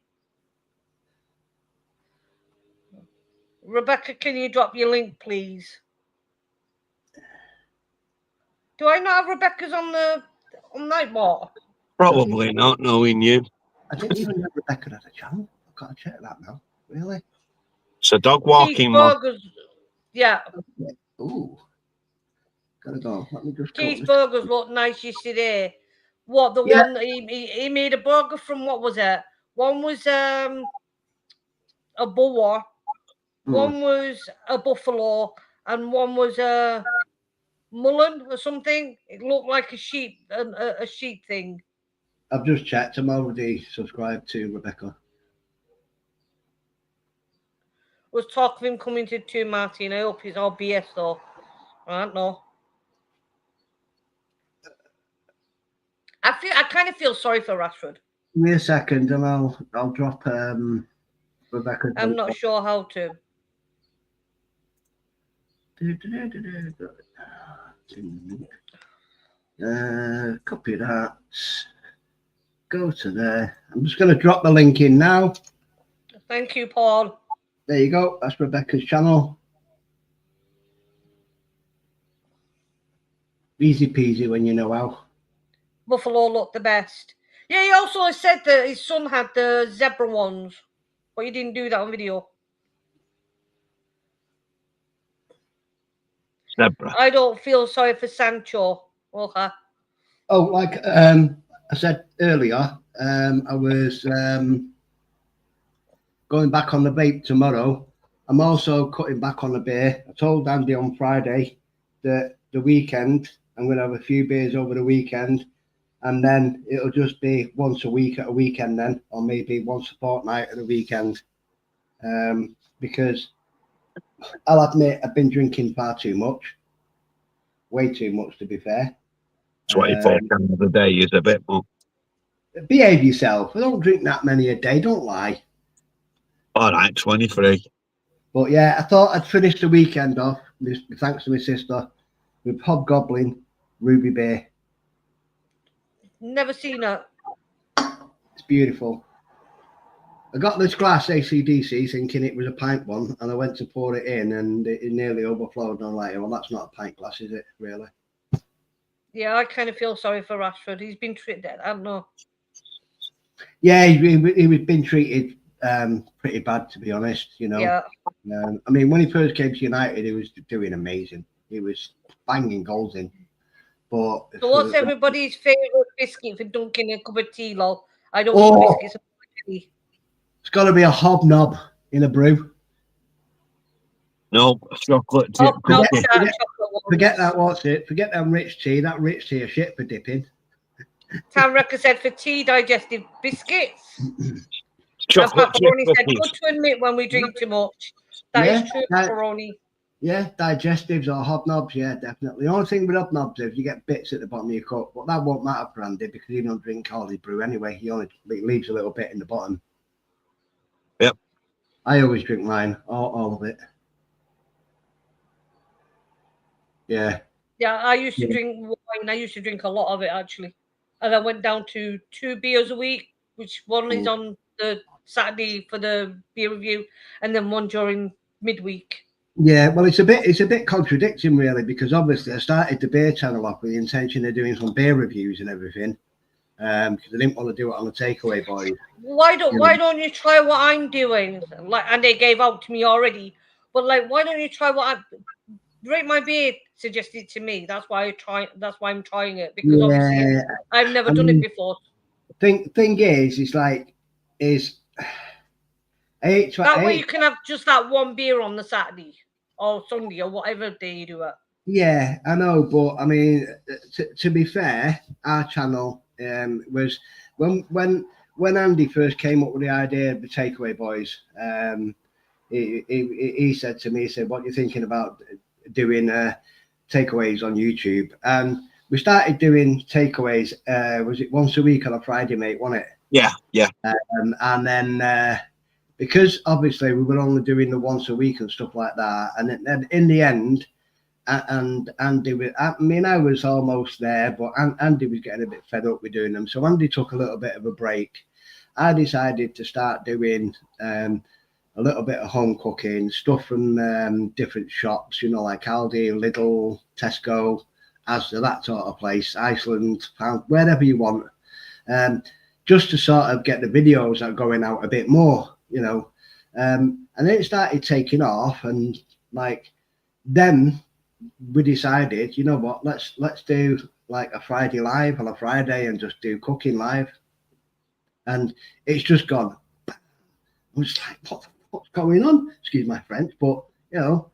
Rebecca, can you drop your link, please? Do I not have Rebecca's on Nightbot? Probably not, knowing you. I didn't even know Rebecca had a channel. I've got to check that now. Really? It's a dog walking mod. Yeah. Ooh. Gotta go. Let me just Keith's go. burgers looked nice yesterday. What, the Yeah. one that he made a burger from, what was it? One was a boar, one was a buffalo, and one was a mullen or something. It looked like a sheep thing. I've just checked. I'm already subscribed to Rebecca. Was talk of him coming to 2 Martin. I hope he's all BS though. I don't know. I kind of feel sorry for Rashford. Give me a second and I'll drop Rebecca. I'm not sure how to. Copy that. Go to there. I'm just going to drop the link in now. Thank you, Paul. There you go. That's Rebecca's channel. Easy peasy when you know how. Buffalo looked the best. Yeah, he also said that his son had the zebra ones, but he didn't do that on video. Zebra. I don't feel sorry for Sancho. Okay. Oh, like I said earlier, I was going back on the vape tomorrow. I'm also cutting back on the beer. I told Andy on Friday that the weekend I'm going to have a few beers over the weekend, and then it'll just be once a week at a weekend then, or maybe once a fortnight at a weekend, because I'll admit I've been drinking far too much, way too much to be fair. 24 cans a day is a bit more. Behave yourself. I don't drink that many a day, don't lie. All right, 23. But yeah, I thought I'd finish the weekend off, thanks to my sister, with Hobgoblin Ruby Beer. Never seen it. It's beautiful. I got this glass AC/DC thinking it was a pint one, and I went to pour it in, and it nearly overflowed. And I'm like, well, that's not a pint glass, is it, really? Yeah, I kind of feel sorry for Rashford. He's been treated, I don't know. Yeah, he was being treated pretty bad, to be honest, you know. Yeah. I mean, when he first came to United, he was doing amazing. He was banging goals in. But so what's everybody's favourite biscuit for dunking a cup of tea, lol? I don't want biscuits. It's got to be a hobnob in a brew. No, chocolate chip. Forget that, what's it? Forget that rich tea. That rich tea is shit for dipping. Tamreka said for tea digestive biscuits. Chocolate chip said, good to admit when we drink too much. That is true, pepperoni. Yeah, digestives or hobnobs, yeah, definitely. The only thing with hobnobs is you get bits at the bottom of your cup, but that won't matter for Andy because he don't drink all his brew anyway. He only leaves a little bit in the bottom. Yep. I always drink mine, all of it. Yeah. Yeah, I used to drink wine. I used to drink a lot of it, actually. And I went down to 2 beers a week, which one is on the Saturday for the beer review, and then one during midweek. Yeah, well, it's a bit contradicting, really, because obviously I started the beer channel off with the intention of doing some beer reviews and everything, because I didn't want to do it on the takeaway boys. Why don't you try what I'm doing? Like, and they gave out to me already, but like, why don't you try what I rate my beer suggested to me? That's why I'm trying it, because obviously I've never done it before. Thing is, it's like that way you can have just that one beer on the Saturday or Sunday or whatever day you do it. Yeah, I know, but I mean, to be fair, our channel was when Andy first came up with the idea of the takeaway boys. He said to me, he said, "What are you thinking about doing takeaways on YouTube?" And we started doing takeaways. Was it once a week on a Friday, mate? Wasn't it? Yeah. And then. Because obviously we were only doing the once a week and stuff like that, and then in the end, and Andy was, I mean, I was almost there, but Andy was getting a bit fed up with doing them, so Andy took a little bit of a break. I decided to start doing a little bit of home cooking, stuff from different shops, you know, like Aldi, Lidl, Tesco, Asda, that sort of place, Iceland, wherever you want, just to sort of get the videos that are going out a bit more, you know. And then it started taking off, and like then we decided, you know what, let's do like a Friday live on a Friday and just do cooking live. And it's just gone. I'm just like, what's going on? Excuse my French, but you know,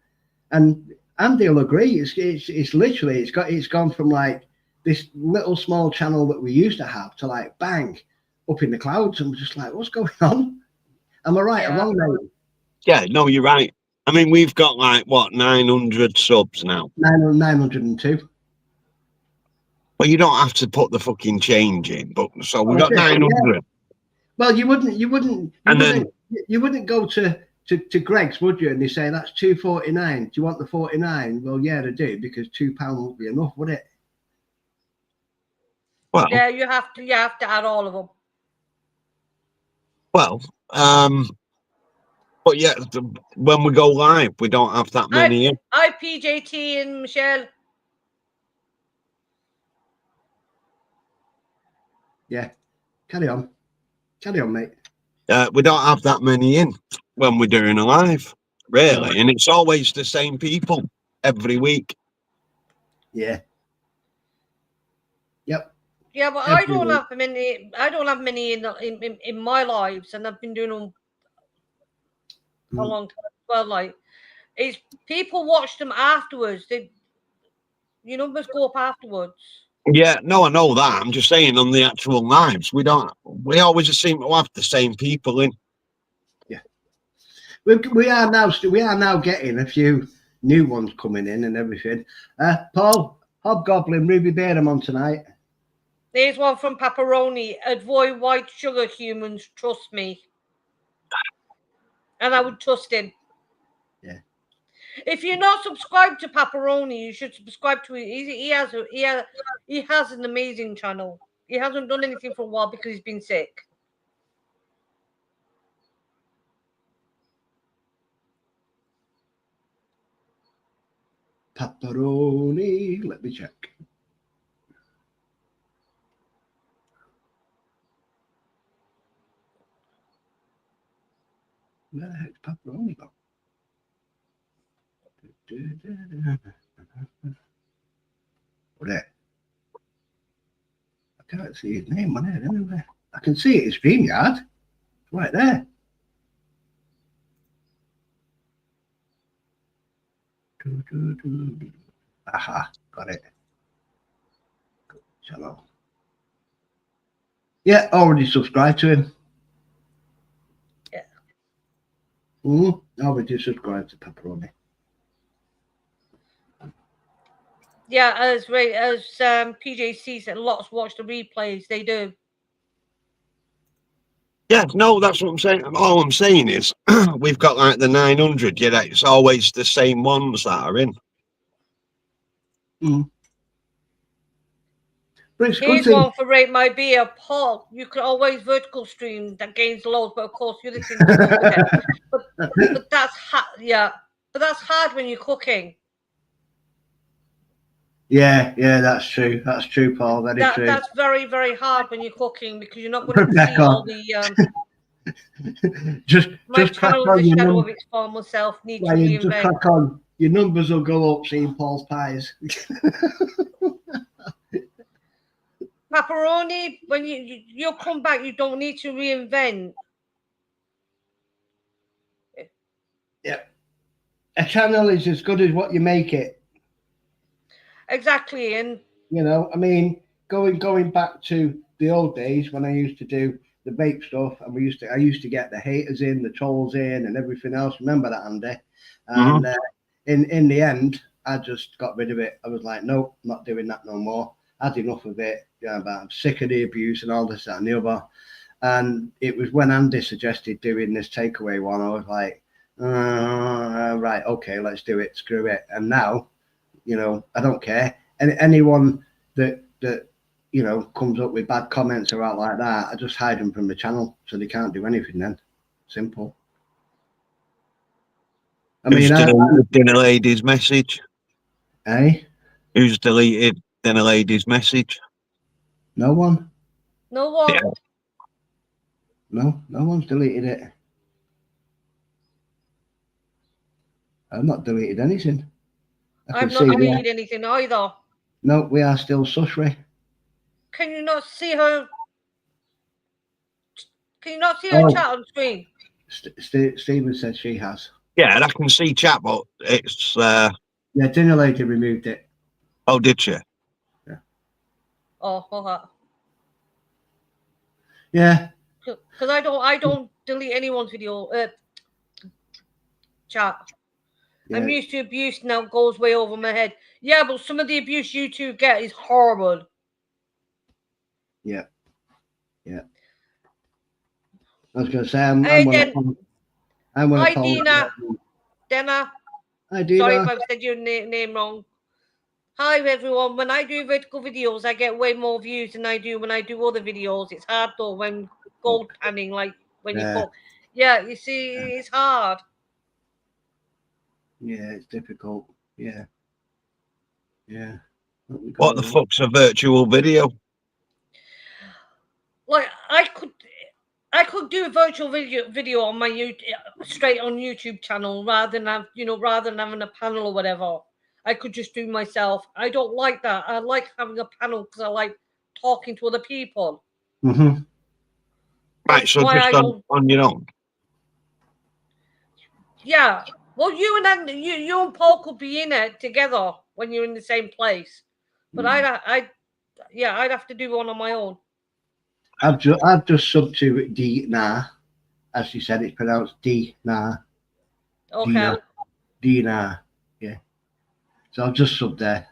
and Andy will agree. It's literally it's gone from like this little small channel that we used to have to like bang up in the clouds, and we're just like, what's going on? Am I right? Yeah. Am I wrong, mate? Yeah, no, you're right. I mean, we've got like what 900 subs now. 902. Well, you don't have to put the fucking change in, but so we Oh, got 900. Yeah. Well, you wouldn't go to Greg's, would you? And they say that's £2.49. Do you want the 49? Well, yeah, I do, because £2 won't be enough, would it? Well, yeah, you have to add all of them. Well, but yeah, when we go live, we don't have that many in. Hi, PJT and Michelle. Yeah, carry on, mate. We don't have that many in when we're doing a live, really, and it's always the same people every week. Yeah. Yep. Yeah, but I don't have many. I don't have many in my lives, and I've been doing them for a long time as well. Like, it's people watch them afterwards. Your numbers go up afterwards. Yeah, no, I know that. I'm just saying on the actual lives, we always seem to have the same people in. Yeah, we are now getting a few new ones coming in and everything. Paul, Hobgoblin, Ruby Bear, I'm on tonight. There's one from Pepperoni. Avoid white sugar, humans. Trust me. And I would trust him. Yeah. If you're not subscribed to Pepperoni, you should subscribe to it. He has an amazing channel. He hasn't done anything for a while because he's been sick. Pepperoni. Let me check. Where the heck's Pepperoni gone? There. I can't see his name on it anyway. I can see it in StreamYard. It's right there. Aha, got it. Channel. Yeah, already subscribed to him. Yeah. Already subscribed to Pepperoni. Yeah, as PJC said, lots watch the replays. They do. Yeah, no, that's what I'm saying. All I'm saying is we've got like the 900. Yeah, it's always the same ones that are in. Here's one for Rate My Beer. Paul, you can always vertical stream. That gains loads, but of course you're listening to content. But that's but that's hard when you're cooking. Yeah, that's true. That's true, Paul. Very true. That's very, very hard when you're cooking because you're not going to see all the. My channel is a shadow of its former self. Need to reinvent. Just crack on. Your numbers will go up seeing Paul's pies. Pepperoni, when you'll come back, you don't need to reinvent. Yeah. A channel is as good as what you make it. Exactly, and you know, I mean, going back to the old days when I used to do the vape stuff, and I used to get the haters in, the trolls in, and everything else. Remember that, Andy? And in the end, I just got rid of it. I was like, nope, not doing that no more. I had enough of it. Yeah, but I'm sick of the abuse and all this, that, and the other. And it was when Andy suggested doing this takeaway one, I was like, right, okay, let's do it. Screw it. And now, you know, I don't care. And anyone that you know comes up with bad comments or out like that, I just hide them from the channel so they can't do anything. Then simple. I mean, Who's deleted Dinner Lady's message? Eh? Who's deleted Dinner Lady's message? No one. No one. Yeah. No one's deleted it. I've not deleted anything. I've not deleted anything either. No, we are still susry. Can you not see her? Can you not see her chat on screen? Stephen said she has. Yeah, I can see chat, but it's Yeah, Dinner Lady removed it. Oh, did she? Yeah. Oh, okay. Yeah. Because I don't delete anyone's video chat. Yeah. I'm used to abuse now, it goes way over my head. Yeah, but some of the abuse you two get is horrible. Yeah. Yeah. I was going to say, I'm Hi, Dina. Dana. Hi, Dina. Sorry if I've said your name wrong. Hi, everyone. When I do vertical videos, I get way more views than I do when I do other videos. It's hard, though, when gold panning, like when you cook. Yeah, you see, it's hard. Yeah, it's difficult. Yeah. Yeah. What the fuck's a virtual video? Like, I could do a virtual video on my straight on YouTube channel rather than having a panel or whatever. I could just do myself. I don't like that. I like having a panel because I like talking to other people. Mm-hmm. Right, so just on your own. Yeah. Well, you and Paul could be in it together when you're in the same place. But I'd have to do one on my own. I've just subbed to Dina, as she said. It's pronounced Dina. Okay. Dina. Yeah. So I've just subbed there.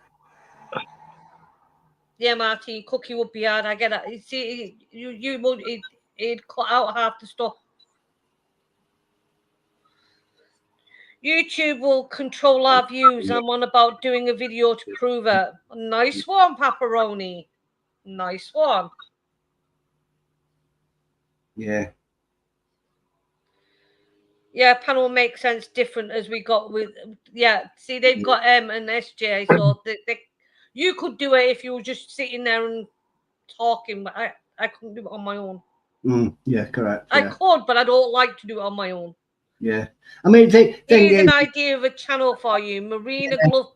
Yeah, Martin, cookie would be hard. I get it. See, you would it'd cut out half the stuff. YouTube will control our views. I'm on about doing a video to prove it. Nice one, Pepperoni. Nice one. Yeah. Yeah, panel makes sense different as we got with. Yeah, see, they've got M and SJ, so you could do it if you were just sitting there and talking, but I couldn't do it on my own. Yeah, correct. I could, but I don't like to do it on my own. Yeah, I mean, here's an idea of a channel for you: Marine a glove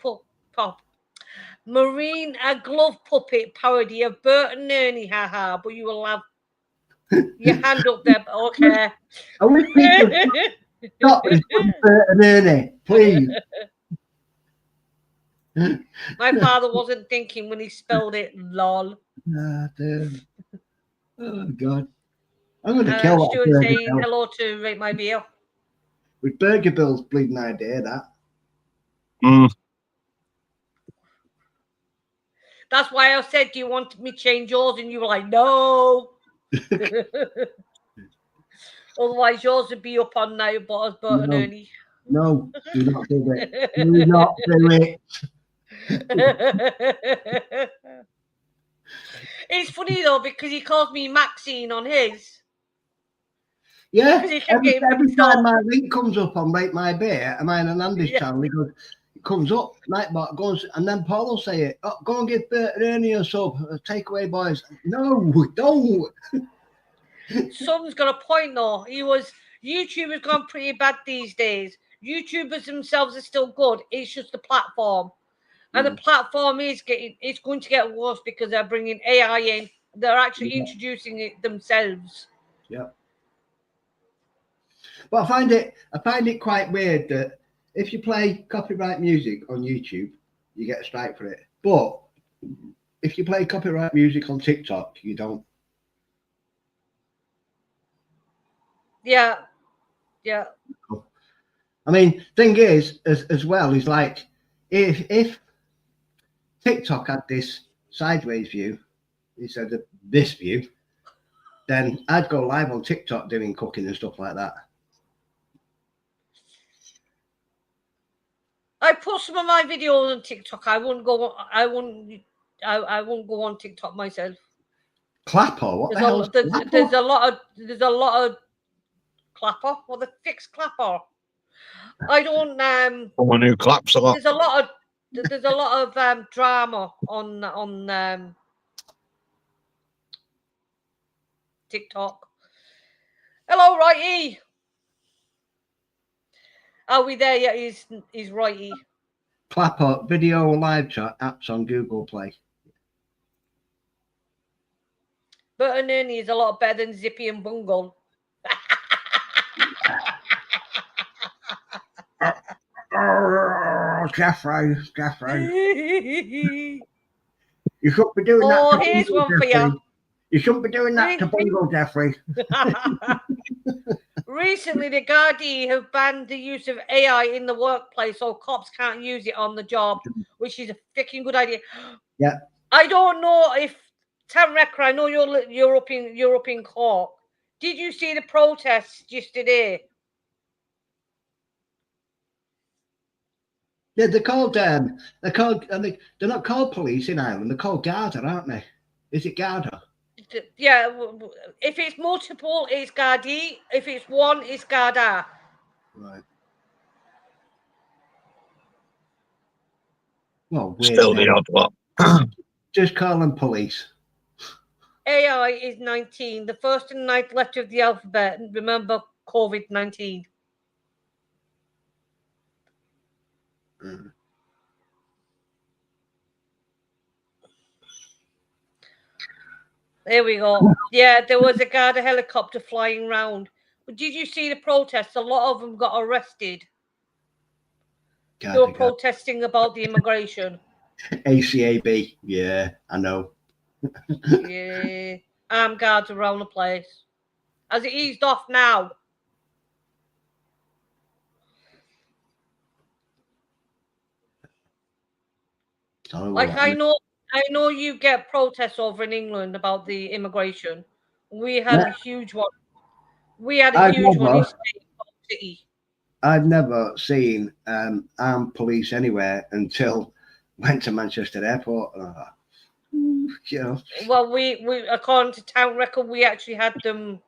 puppet parody of Bert and Ernie, haha. But you will have your hand up there. But okay. I wish people stop this Bert and Ernie, please. My father wasn't thinking when he spelled it. Lol. Oh God. I'm going to kill Stuart that. Saying hello to Rate My Beer. With Burger Bill's bleeding idea, that. That's why I said, do you want me to change yours? And you were like, no. Otherwise, yours would be up on now, but as Bert and Ernie. No, do not do it. Do not do it. It's funny, though, because he calls me Maxine on his. Yeah, every time my link comes up on Rate My Beer, and mine and Andy's channel, it comes up, Nightbot goes, and then Paul will say it. Oh, go and give Bert and Ernie a sub, takeaway boys. No, don't. Someone's got a point, though. YouTube has gone pretty bad these days. YouTubers themselves are still good. It's just the platform. And the platform it's going to get worse because they're bringing AI in. They're actually introducing it themselves. Yeah. But I find it quite weird that if you play copyright music on YouTube, you get a strike for it. But if you play copyright music on TikTok, you don't. Yeah. Yeah. I mean, thing is, as well, is like if TikTok had this sideways view instead of this view, then I'd go live on TikTok doing cooking and stuff like that. I put some of my videos on TikTok. I wouldn't go on TikTok myself. Clapper? What the hell? There's a lot of Clapper. Well, the fixed Clapper. I don't. Someone who claps a lot. There's a lot of drama on TikTok. Hello, Righty. Are we there yet? He's Righty. Clap up video live chat apps on Google Play. Bert and Ernie is a lot better than Zippy and Bungle. Oh, Jeffrey. You shouldn't be doing that. Oh, here's one for you. You shouldn't be doing that to Bungle, Jeffrey. Recently, the Gardaí have banned the use of AI in the workplace, so cops can't use it on the job, which is a freaking good idea. Yeah. I don't know if Tam Rekra, I know you're up in Cork. Did you see the protests yesterday? Yeah, they're not called police in Ireland. They're called Garda, aren't they? Is it Garda? Yeah, if it's multiple, it's Gardaí. If it's one, it's Garda. Right. Well, Still the odd lot. Just call them police. AI is 19, the first and ninth letter of the alphabet. Remember COVID-19. Mm. There we go. Yeah, there was a Garda helicopter flying round. But did you see the protests? A lot of them got arrested. They were protesting about the immigration. ACAB. Yeah, I know. Yeah. Armed guards around the place. Has it eased off now? Like I know you get protests over in England about the immigration. We had a huge one. We had a huge one in City. I've never seen armed police anywhere until went to Manchester Airport. You know. Well, we according to Town Record, we actually had them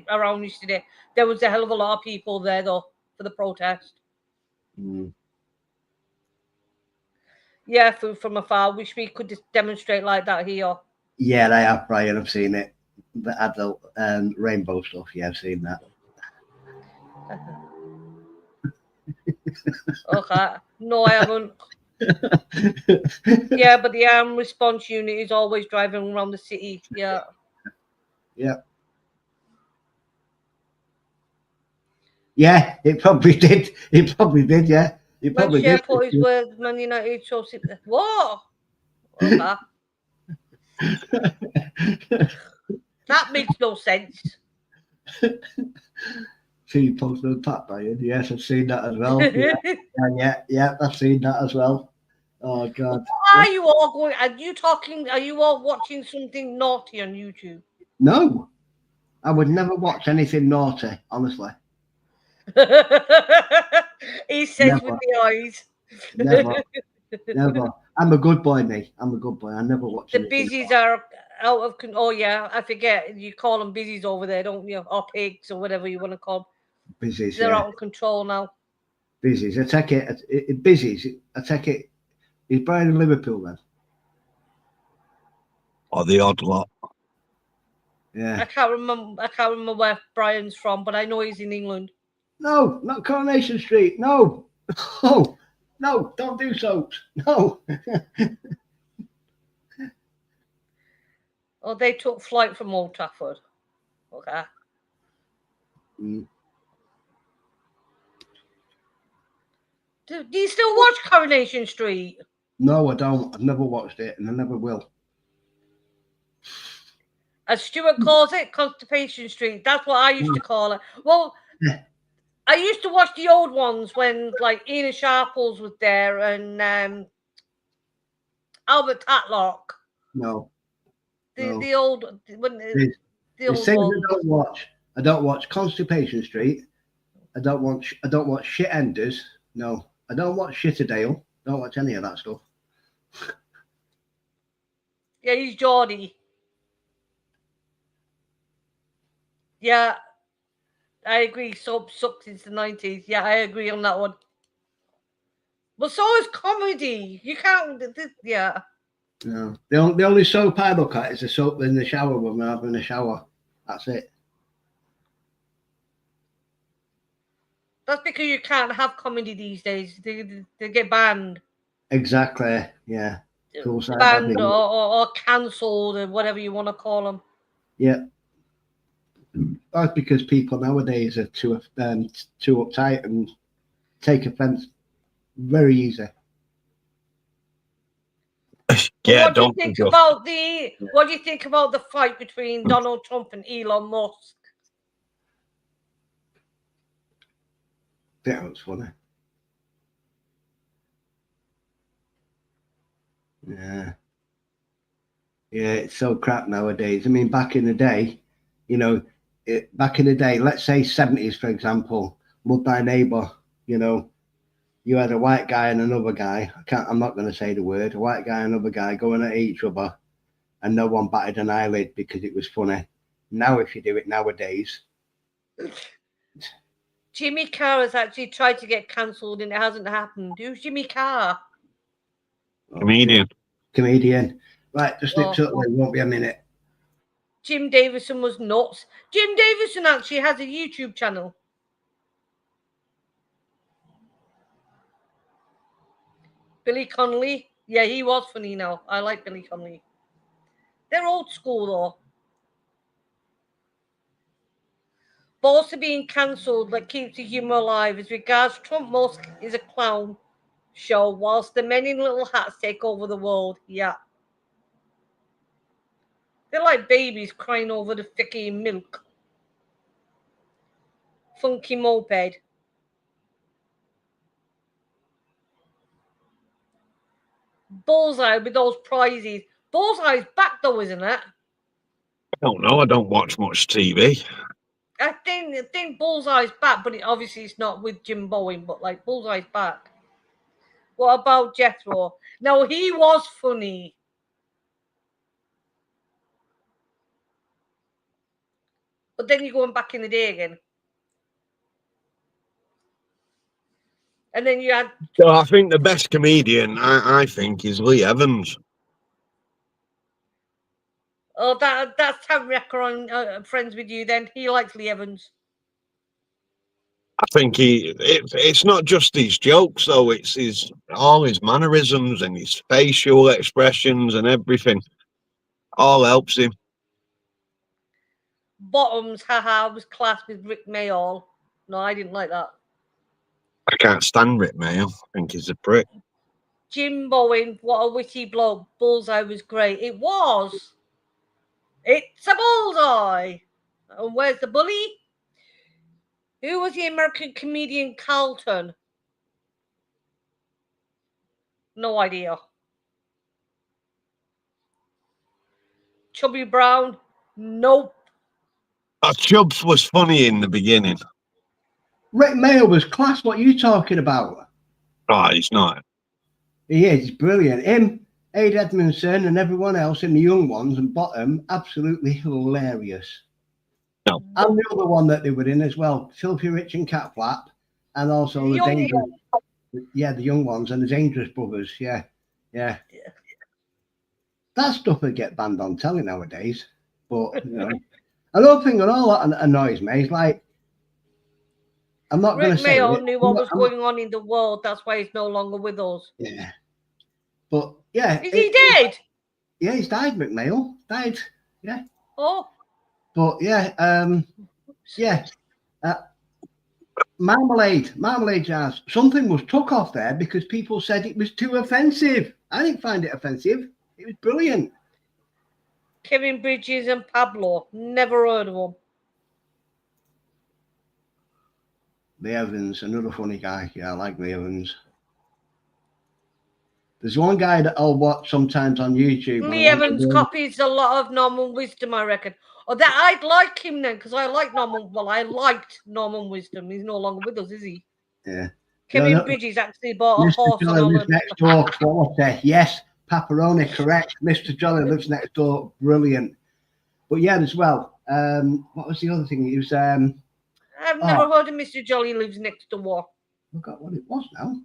around yesterday. There was a hell of a lot of people there though for the protest. Mm. Yeah, from afar. Wish we could just demonstrate like that here. Yeah, they have, Brian. I've seen it. The adult rainbow stuff. Yeah, I've seen that. Okay. No, I haven't. Yeah, but the armed response unit is always driving around the city. Yeah. Yeah. Yeah, it probably did. It probably did, yeah. It probably did. Put his word, Man United, Chelsea. Whoa! Okay. That makes no sense. See you posted on that, Brian. Yes, I've seen that as well. Yeah, I've seen that as well. Oh God. Why are you all going? Are you all watching something naughty on YouTube? No. I would never watch anything naughty, honestly. He says with the eyes. Never. I'm a good boy, mate. I'm a good boy. I never watch the busies are out of control. Oh yeah, I forget. You call them busies over there, don't you? Or pigs or whatever you want to call them. Busies. They're out of control now. Busies. I take it. Busies. I take it. Is Brian in Liverpool then? Or the odd lot. Yeah. I can't remember where Brian's from, but I know he's in England. No, not Coronation Street. No. Oh, no, don't do so. No. Oh, they took flight from Old Trafford. Okay. Mm. Do you still watch Coronation Street? No, I don't. I've never watched it, and I never will. As Stuart calls it, Constipation Street. That's what I used to call it. Well, yeah. I used to watch the old ones when, like, Ian Sharples was there and Albert Tatlock. No. The old when the old ones. I don't watch Constipation Street. I don't watch Shit Enders. No. I don't watch Shitterdale. Don't watch any of that stuff. Yeah, he's Geordie. Yeah. I agree. Soap sucked since the 90s. Yeah, I agree on that one. But so is comedy. You can't. Yeah. No, the only soap I look at is the soap in the shower when we're having a shower. That's it. That's because you can't have comedy these days. They get banned. Exactly. Yeah. Banned or cancelled or whatever you want to call them. Yeah. That's because people nowadays are too uptight and take offence very easy. Yeah, what do you think about what do you think about the fight between Donald Trump and Elon Musk? That was funny. Yeah. Yeah, it's so crap nowadays. I mean, back in the day, you know, let's say 70s, for example, Love Thy Neighbor, you know, you had a white guy and another guy. I'm not going to say the word. A white guy and another guy going at each other, and no one batted an eyelid because it was funny. Now, if you do it nowadays, Jimmy Carr has actually tried to get cancelled and it hasn't happened. Who's Jimmy Carr? Comedian. Right, just snip shortly. It won't be a minute. Jim Davison was nuts. Jim Davison actually has a YouTube channel. Billy Connolly. Yeah, he was funny now. I like Billy Connolly. They're old school though. But also being cancelled that keeps the humour alive as regards Trump Musk is a clown show whilst the men in little hats take over the world. Yeah. They're like babies crying over the thicky milk. Funky moped. Bullseye with those prizes. Bullseye's back though, isn't it? I don't know. I don't watch much TV. I think Bullseye's back, but obviously it's not with Jim Bowen, but like Bullseye's back. What about Jethro? No, he was funny. But then you're going back in the day again. And then you had... So I think the best comedian, I think, is Lee Evans. Oh, that's Tam Recker on Friends with You then. He likes Lee Evans. I think it's not just his jokes, though. It's all his mannerisms and his facial expressions and everything. All helps him. Bottoms, haha, was classed with Rick Mayall. No, I didn't like that. I can't stand Rick Mail. I think he's a prick. Jim Bowen, what a witty bloke. Bullseye was great. It was. It's a bullseye. And where's the bully? Who was the American comedian Carlton? No idea. Chubby Brown? Nope. Chubbs was funny in the beginning. Rick Mail was class. What are you talking about? Oh, he's not. He is. He's brilliant. Him, Aid Edmondson and everyone else in the young ones and bottom, absolutely hilarious. No. And the other one that they were in as well, Filthy Rich and Cat Flap, and also the Dangerous. Yeah, the young ones and the Dangerous Brothers. Yeah. That stuff would get banned on telly nowadays. But, you know, another thing and all that annoys me is like, I'm not going to say Rick Mail knew what was going on in the world. That's why he's no longer with us. Yeah. But, yeah. Is he dead? Yeah, he's died, Rick Mail. Died. Yeah. Oh. But, yeah. Marmalade jars. Something was took off there because people said it was too offensive. I didn't find it offensive. It was brilliant. Kevin Bridges and Pablo. Never heard of them. Lee Evans, another funny guy. Yeah, I like Lee Evans. There's one guy that I'll watch sometimes on YouTube. Lee Evans copies a lot of Norman Wisdom, I reckon. Or that I'd like him then, because I like Norman. Well, I liked Norman Wisdom. He's no longer with us, is he? Yeah. Kevin Bridges actually bought a horse Jolly lives next door. Quality. Yes, pepperoni, correct. Mr. Jolly lives next door. Brilliant. But yeah, as well. What was the other thing? It was. I've I've never heard of Mr. Jolly Lives Next Door. I forgot what it was now.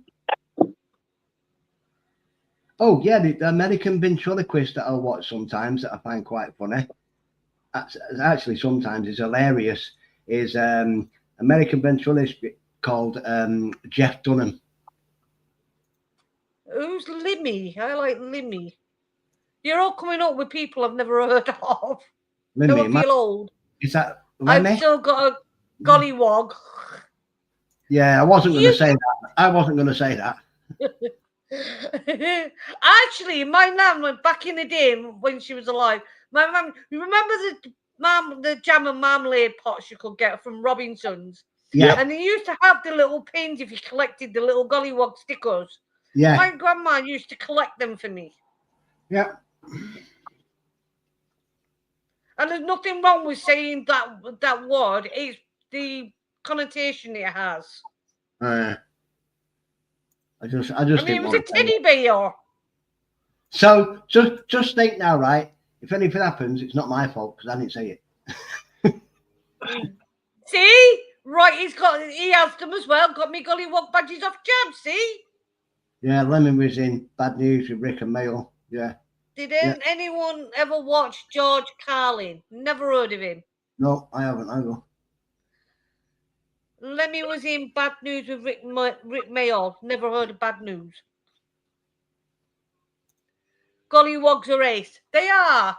Oh, yeah, the American ventriloquist that I watch sometimes that I find quite funny. Actually, sometimes is hilarious. Is American ventriloquist called Jeff Dunham. Who's Limmy? I like Limmy. You're all coming up with people I've never heard of. Limmy, I feel old. Is that Lemmy? I've still got a gollywog. Yeah, I wasn't going to say that. I wasn't going to say that. Actually, my nan went back in the day when she was alive. My mum, you remember the jam and marmalade pots you could get from Robinson's? Yeah. And they used to have the little pins if you collected the little gollywog stickers. Yeah. My grandma used to collect them for me. Yeah. And there's nothing wrong with saying that word. It's the connotation it has. I mean, it was a teddy bear. So just think now, right? If anything happens, it's not my fault because I didn't say it. See, right? He has them as well. Got me gollywog badges off Jam. See? Yeah, Lemon was in Bad News with Rick and Mail. Yeah. Did anyone ever watch George Carlin? Never heard of him. No, I haven't either. Lemmy was in Bad News with Rick Mayall. Never heard of Bad News. Gollywogs are ace. They are.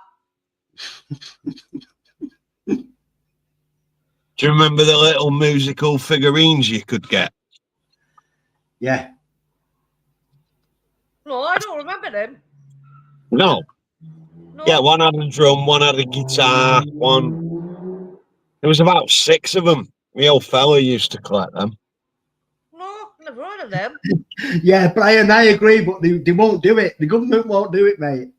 Do you remember the little musical figurines you could get? Yeah. No, I don't remember them. No. Yeah, one had a drum, one had a guitar, one. There was about 6 of them. My old fella used to collect them. No, never heard of them. Yeah, Brian, I agree, but they won't do it. The government won't do it, mate.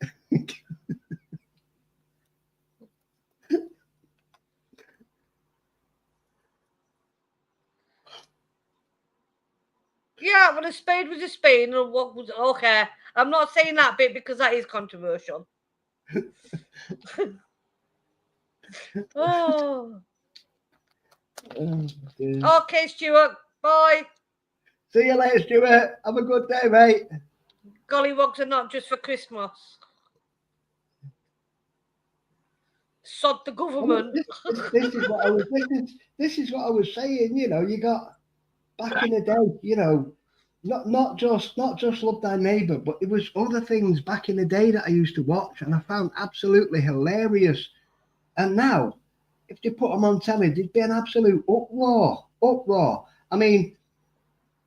Yeah, when a spade was a spade and what was okay. I'm not saying that bit because that is controversial. Oh. Okay, Stuart. Bye. See you later, Stuart. Have a good day, mate. Gollywogs are not just for Christmas. Sod the government. This is what I was saying. You know, you got back in the day. You know, not just Love Thy Neighbour, but it was other things back in the day that I used to watch, and I found absolutely hilarious. And now, if they put them on telly, there'd be an absolute uproar. I mean,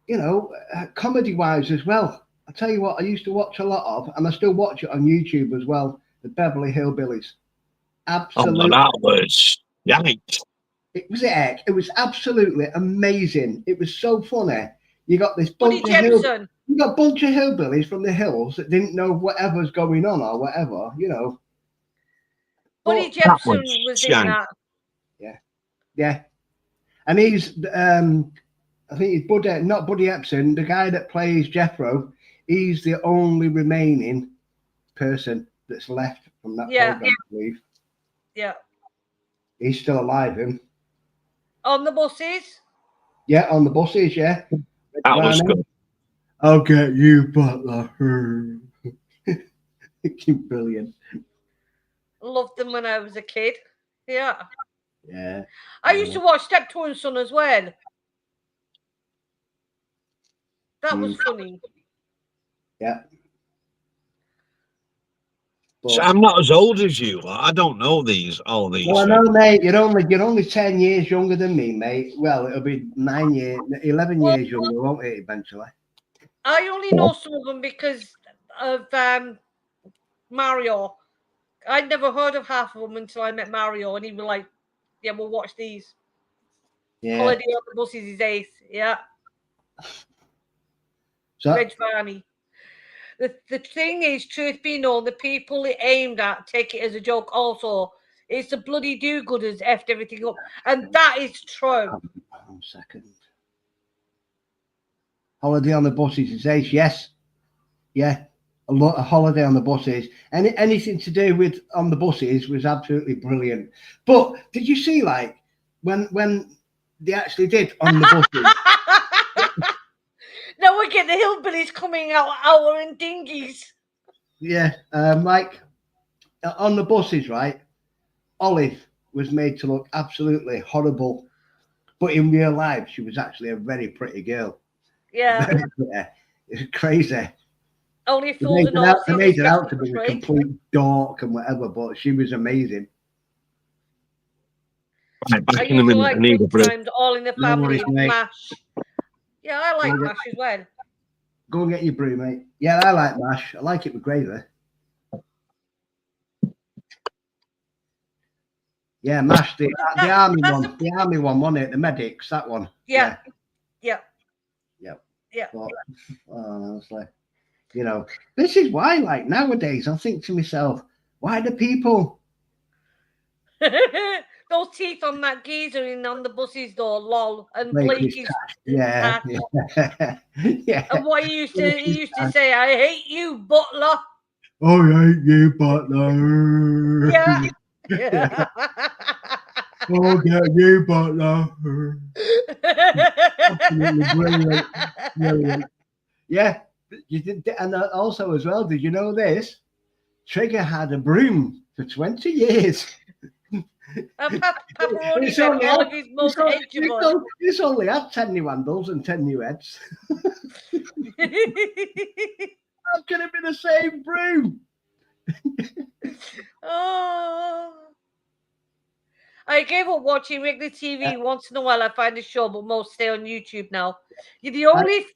you know, comedy-wise as well. I tell you what, I used to watch a lot of, and I still watch it on YouTube as well. The Beverly Hillbillies. Absolutely. Oh, that was yikes. It was heck. It was absolutely amazing. It was so funny. You got this bunch of hillbillies from the hills that didn't know whatever's going on or whatever, you know. Buddy Jepson was in that. Yeah. And he's I think he's Buddy, not Buddy Epson, the guy that plays Jethro. He's the only remaining person that's left from that program, I believe. Yeah. He's still alive, him. On the buses? Yeah, on the buses, yeah. That was good. I'll get you, Butler. Brilliant. Loved them when I was a kid. Yeah. Yeah. I used to watch Steptoe and Son as well. That was funny. Yeah. But, so I'm not as old as you. I don't know all these. Well, I know, mate. You're only 10 years younger than me, mate. Well, it'll be 11 years younger, won't it? Eventually. I only know some of them because of Mario. I'd never heard of half of them until I met Mario, and he was like, "Yeah, we'll watch these." Yeah. Holiday on the Buses is ace. Yeah. So, Reg Varney. The thing is, truth be known, the people it aimed at take it as a joke also. It's the bloody do-gooders effed everything up. And that is true. 1 second. Holiday on the Buses is ace, yes. Yeah. A holiday on the buses. Anything to do with on the buses was absolutely brilliant. But did you see, like, when They actually did on the buses. Now we get the hillbillies coming out in dinghies. Yeah, like on the buses, right? Olive was made to look absolutely horrible, but in real life, she was actually a very pretty girl. Yeah. Very pretty. It's crazy. Only They fools and made it out to be a complete dork and whatever, but she was amazing. Right, I back in a used to minute. like I need a Good break. Times, All in the No Family, worries, mate. MASH. Yeah, I like MASH as well. Go and get your brew, mate. Yeah, I like MASH. I like it with gravy. Yeah, MASH, the army one. The army one, wasn't it? The medics, that one. Yeah. But, honestly, you know, this is why, like, nowadays, I think to myself, why do people... Those teeth on that geezer in on the buses though, lol. And Blake Blake is yeah. Yeah. And what he used to say, I hate you, butler. Oh, I hate you, butler. Yeah. Oh, get you, butler. Absolutely brilliant. Brilliant. Yeah, you did, and also as well, did you know this? Trigger had a broom for 20 years. Pepperoni had all of his most edgeable. It's only had 10 new handles and 10 new heads. How can it be the same broom? Oh. I gave up watching regular TV. Once in a while I find a show, but most stay on YouTube now. You're the only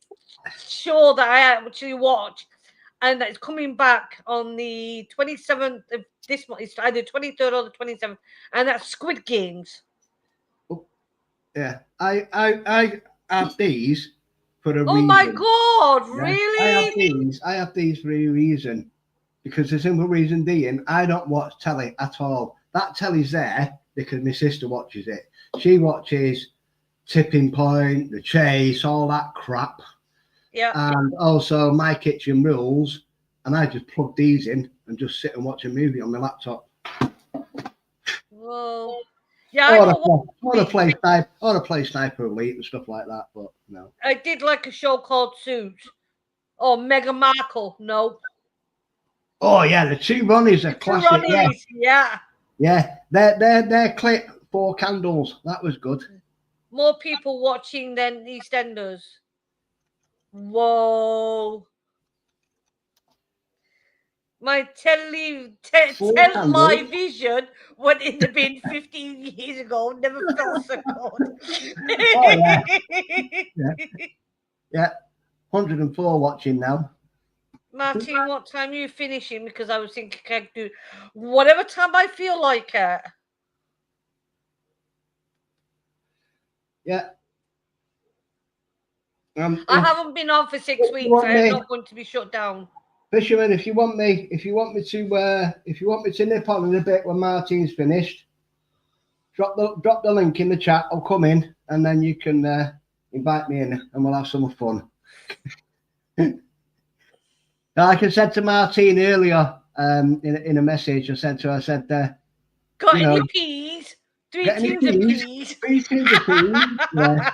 show that I actually watch, and it's coming back on the 27th of this month. It's either 23rd or the 27th, and that's Squid Games. Yeah, I have these for a reason. Oh my God, Yeah, really? I have these for a reason. Because the simple reason being, I don't watch telly at all. That telly's there because my sister watches it. She watches Tipping Point, The Chase, all that crap. Yeah. And also My Kitchen Rules. And I just plug these in and just sit and watch a movie on my laptop. Whoa. Yeah, or to play Sniper Elite and stuff like that, but no. I did like a show called Suits. Oh, Meghan Markle, no. Oh yeah, the two Ronnies are classic. Yeah. Yeah, their clip 4 Candles. That was good. More people watching than EastEnders. Whoa. My television went in the bin 15 years ago. Never felt so good. Oh, yeah. 104 watching now. Martin, what time are you finishing? Because I was thinking I could do whatever time I feel like it. Yeah. I haven't been on for 6 weeks. I'm not going to be shut down. Fisherman, if you want me to nip on in a bit when Martin's finished, drop the link in the chat. I'll come in and then you can invite me in and we'll have some fun. Like I said to Martine earlier, in a message, I said, got any peas? 3 tins of peas. 3 tins of peas. Yeah.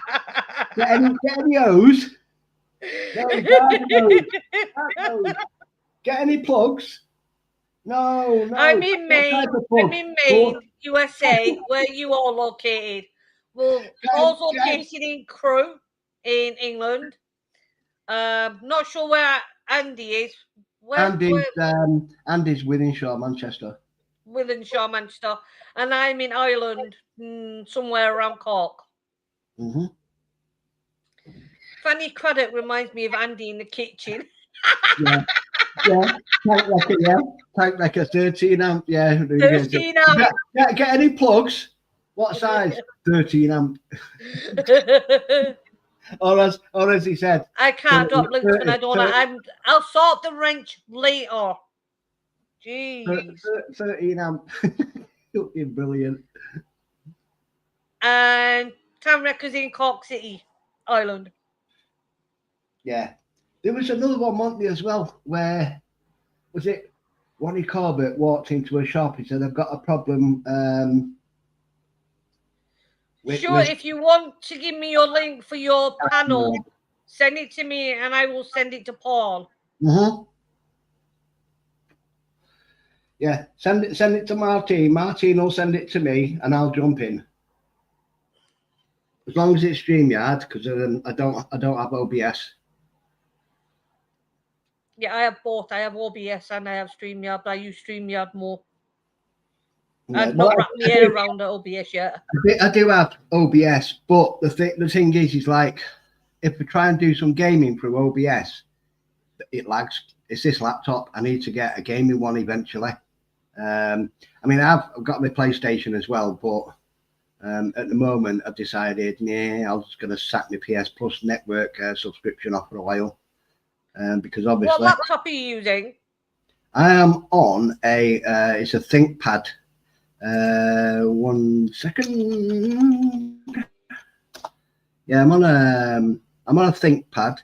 Get any O's? No, Get any plugs? No. I'm in Maine, USA. Where are you all located? Well, Paul's located in Crewe in England. Not sure where Andy is. Andy's Wythenshawe, Manchester. Wythenshawe, Manchester. And I'm in Ireland, somewhere around Cork. Mm-hmm. Fanny Craddock reminds me of Andy in the kitchen. Yeah. Tank like a 13 amp. Yeah. 13 amp. Get any plugs? What size? 13 amp. or as he said, I can't drop links when I don't know. I'll sort the wrench later. Jeez. 13 amp. Looking brilliant. And Tam Records in Cork City, Ireland. Yeah. There was another one, wasn't there, as well, where was it Ronnie Corbett walked into a shop. He said, I've got a problem. Sure, if you want to give me your link for your panel, send it to me and I will send it to Paul. Yeah, send it to Martine. Martine will send it to me and I'll jump in. As long as it's StreamYard, because I don't have OBS. Yeah, I have both. I have OBS and I have StreamYard, but I use StreamYard more. Yeah, I've not wrapped my head around the OBS yet. I do have OBS, but the thing is like, if we try and do some gaming through OBS, it lags. It's this laptop. I need to get a gaming one eventually. I mean, I've got my PlayStation as well, but at the moment I've decided, I was going to sack my PS Plus network subscription off for a while, because obviously. What laptop are you using? I am on it's a ThinkPad. 1 second. Yeah, I'm on a ThinkPad,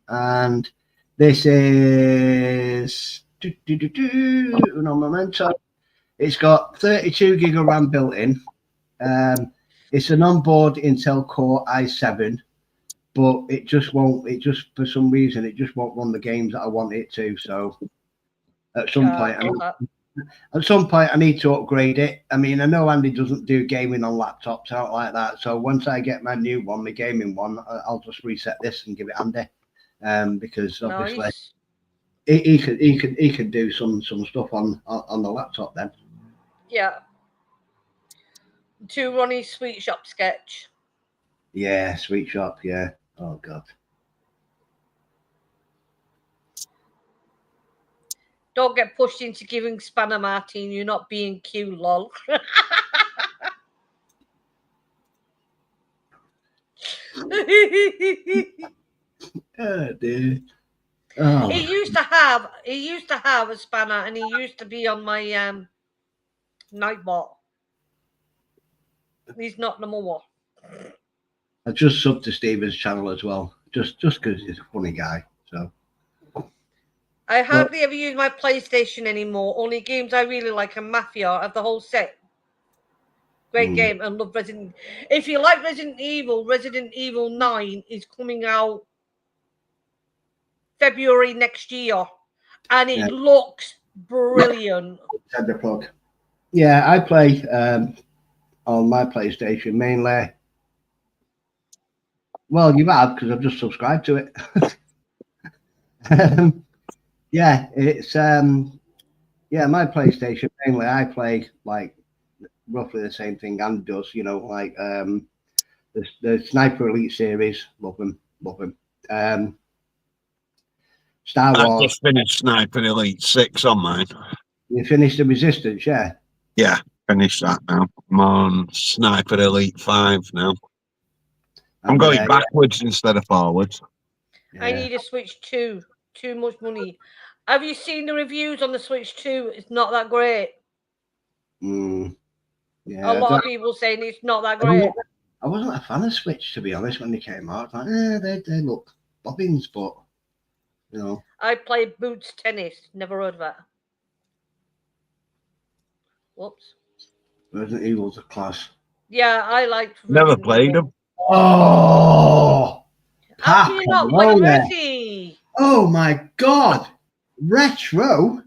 and this is un momento. It's got 32 gig of RAM built in. It's an onboard Intel Core i7, but it just for some reason it just won't run the games that I want it to. So at some point I need to upgrade it. I mean, I know Andy doesn't do gaming on laptops out like that, so once I get my new one, my gaming one, I'll just reset this and give it Andy, because obviously nice. he could do some stuff on the laptop then. Yeah. To Ronnie's Sweet Shop sketch. Yeah, Sweet Shop. Yeah. Oh God. Don't get pushed into giving Spanner Martin. You're not being cute, lol. Oh, dude. Oh. He used to have a spanner, and he used to be on my Nightbot. He's not number one. I just subbed to Steven's channel as well, just because he's a funny guy. So I hardly ever use my PlayStation anymore. Only games I really like are Mafia of the whole set. Great game, and love Resident. If you like Resident Evil 9 is coming out February next year, and it looks brilliant. The plug. Yeah, I play on my PlayStation mainly. Well, you have, because I've just subscribed to it. Yeah, it's my PlayStation mainly. I play like roughly the same thing Andy does, like the Sniper Elite series. Love them. Star Wars. I just finished Sniper Elite 6 on mine. You finished the Resistance, yeah? Yeah, finished that now. I'm on Sniper Elite 5 now. I'm going backwards instead of forwards. Yeah. I need a Switch 2. Too much money. Have you seen the reviews on the Switch 2? It's not that great. Yeah, a lot of people saying it's not that great. I wasn't a fan of Switch, to be honest, when they came out. Like, they look bobbins, but I played Boots Tennis. Never heard of that. Whoops. Resident Evil's a class. Yeah, I liked. Never played them. Oh, how do you not like Resi? Oh my God, retro.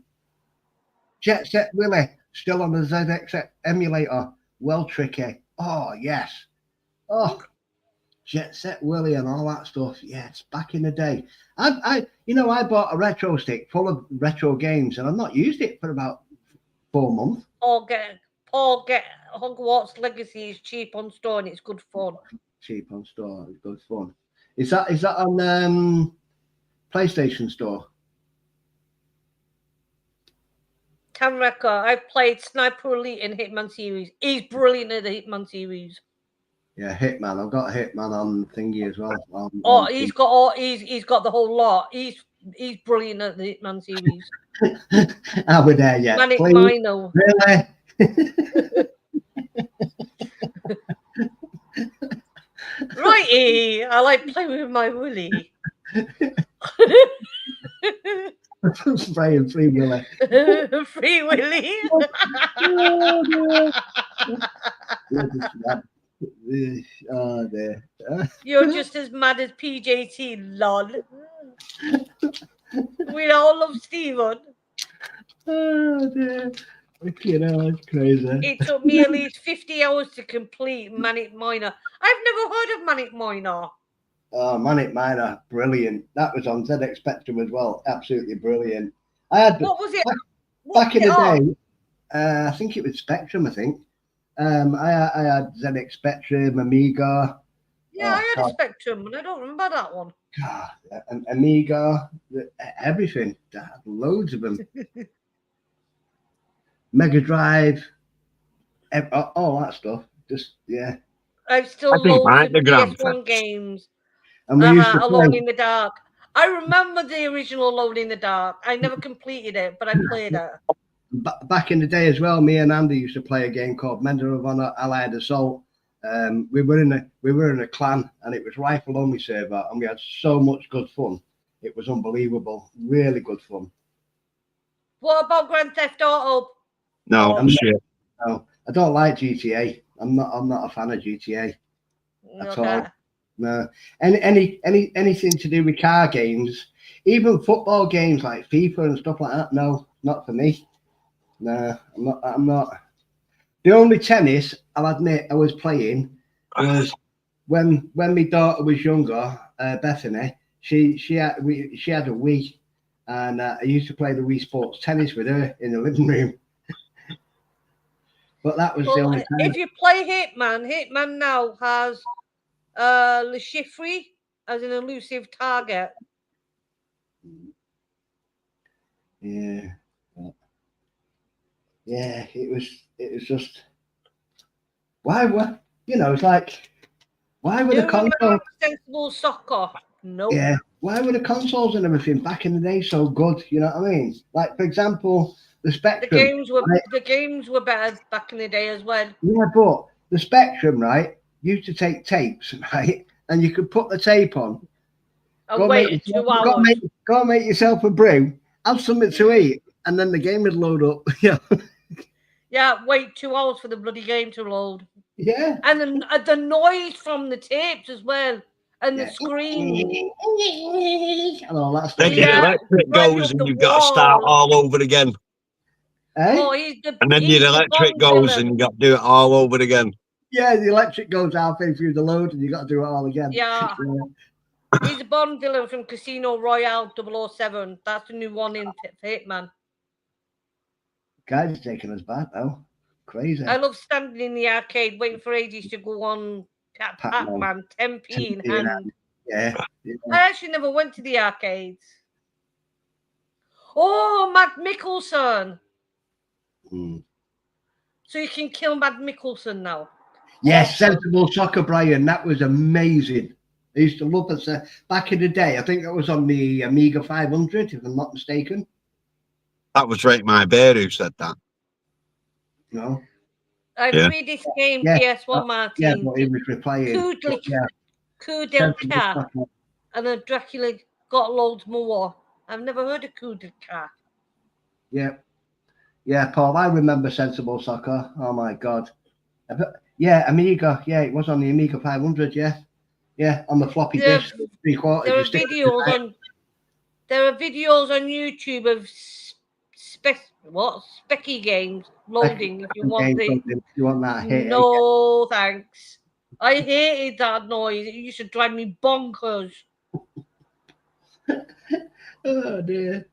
Jet Set Willy still on the ZX emulator. Well, tricky. Oh yes. Oh, Jet Set Willy and all that stuff. Yes, back in the day. I bought a retro stick full of retro games, and I've not used it for about 4 months. Get Hogwarts Legacy is cheap on store and it's good fun. Cheap on store, it's good fun. Is that on PlayStation Store? Tamreka, I've played Sniper Elite and Hitman series. He's brilliant at the Hitman series. Yeah, Hitman. I've got Hitman on thingy as well. He's got the whole lot. He's brilliant at the Hitman series. Are we there yet? Manic Mino. Really? Righty, I like playing with my Willy. Playing Free Willy. Free Willy. Oh dear. You're just as mad as PJT, lol. We all love Stephen. Oh dear. You know, it's crazy. It took me at least 50 hours to complete Manic Miner. I've never heard of Manic Miner. Oh, Manic Miner, brilliant. That was on ZX Spectrum as well. Absolutely brilliant. I had What was it? back in the day. I think it was Spectrum. I think. I had ZX Spectrum, Amiga. Yeah, I had a Spectrum, and I don't remember that one. God, Amiga, everything. I had loads of them. Mega Drive, all that stuff. Just yeah. I've still loads of PS1 games. And we used to play Alone in the Dark. I remember the original Alone in the Dark. I never completed it, but I played it. Back in the day as well, me and Andy used to play a game called Medal of Honor Allied Assault. We were in a clan, and it was rifle only server, and we had so much good fun. It was unbelievable, really good fun. What about Grand Theft Auto? No, no, I don't like GTA. I'm not a fan of GTA at all. No, anything to do with car games, even football games like FIFA and stuff like that. No, not for me. No, I'm not. The only tennis I'll admit I was playing was when my daughter was younger. Bethany, she had a Wii, and I used to play the Wii Sports tennis with her in the living room. But that was the only time. If you play Hitman now has Le Chiffre as an elusive target. Yeah. Yeah, it was just why it's like why were the consoles Sensible Soccer? No. Yeah, why were the consoles and everything back in the day so good? You know what I mean? Like for example, the Spectrum. The games were better back in the day as well. Yeah, but the Spectrum, right, used to take tapes, right, and you could put the tape on. And wait 2 hours. Go and make yourself a brew, have something to eat, and then the game would load up. Yeah. Yeah, wait 2 hours for the bloody game to load. Yeah. And the noise from the tapes as well. And the screen. And all that stuff. Then your electric goes and you've got to start all over again. Eh? And then your electric goes and you've got to do it all over again. Yeah, the electric goes halfway through the load and you got to do it all again. Yeah. He's a Bond villain from Casino Royale 007. That's the new one in Hitman. Guys taking us back now. Crazy. I love standing in the arcade waiting for ages to go on Pac-Man 10p in hand. Yeah. I actually never went to the arcades. Oh, Matt Mikkelsen. So you can kill Matt Mikkelsen now. Yes, Sensible Soccer, Brian. That was amazing. I used to love it. Back in the day, I think that was on the Amiga 500, if I'm not mistaken. That was Rate My Bear who said that. No. I played this game, PS1, Martin. Yeah, but he was replaying. Coup del Cat. And then Dracula got loads more. I've never heard of Coup del Cat. Yeah. Yeah, Paul, I remember Sensible Soccer. Oh, my God. Yeah, Amiga. Yeah, it was on the Amiga 500, yeah. Yeah, on the floppy disk. There are videos on YouTube of specky games loading if you want it. You want that hit? No, thanks. I hated that noise. It used to drive me bonkers. Oh dear.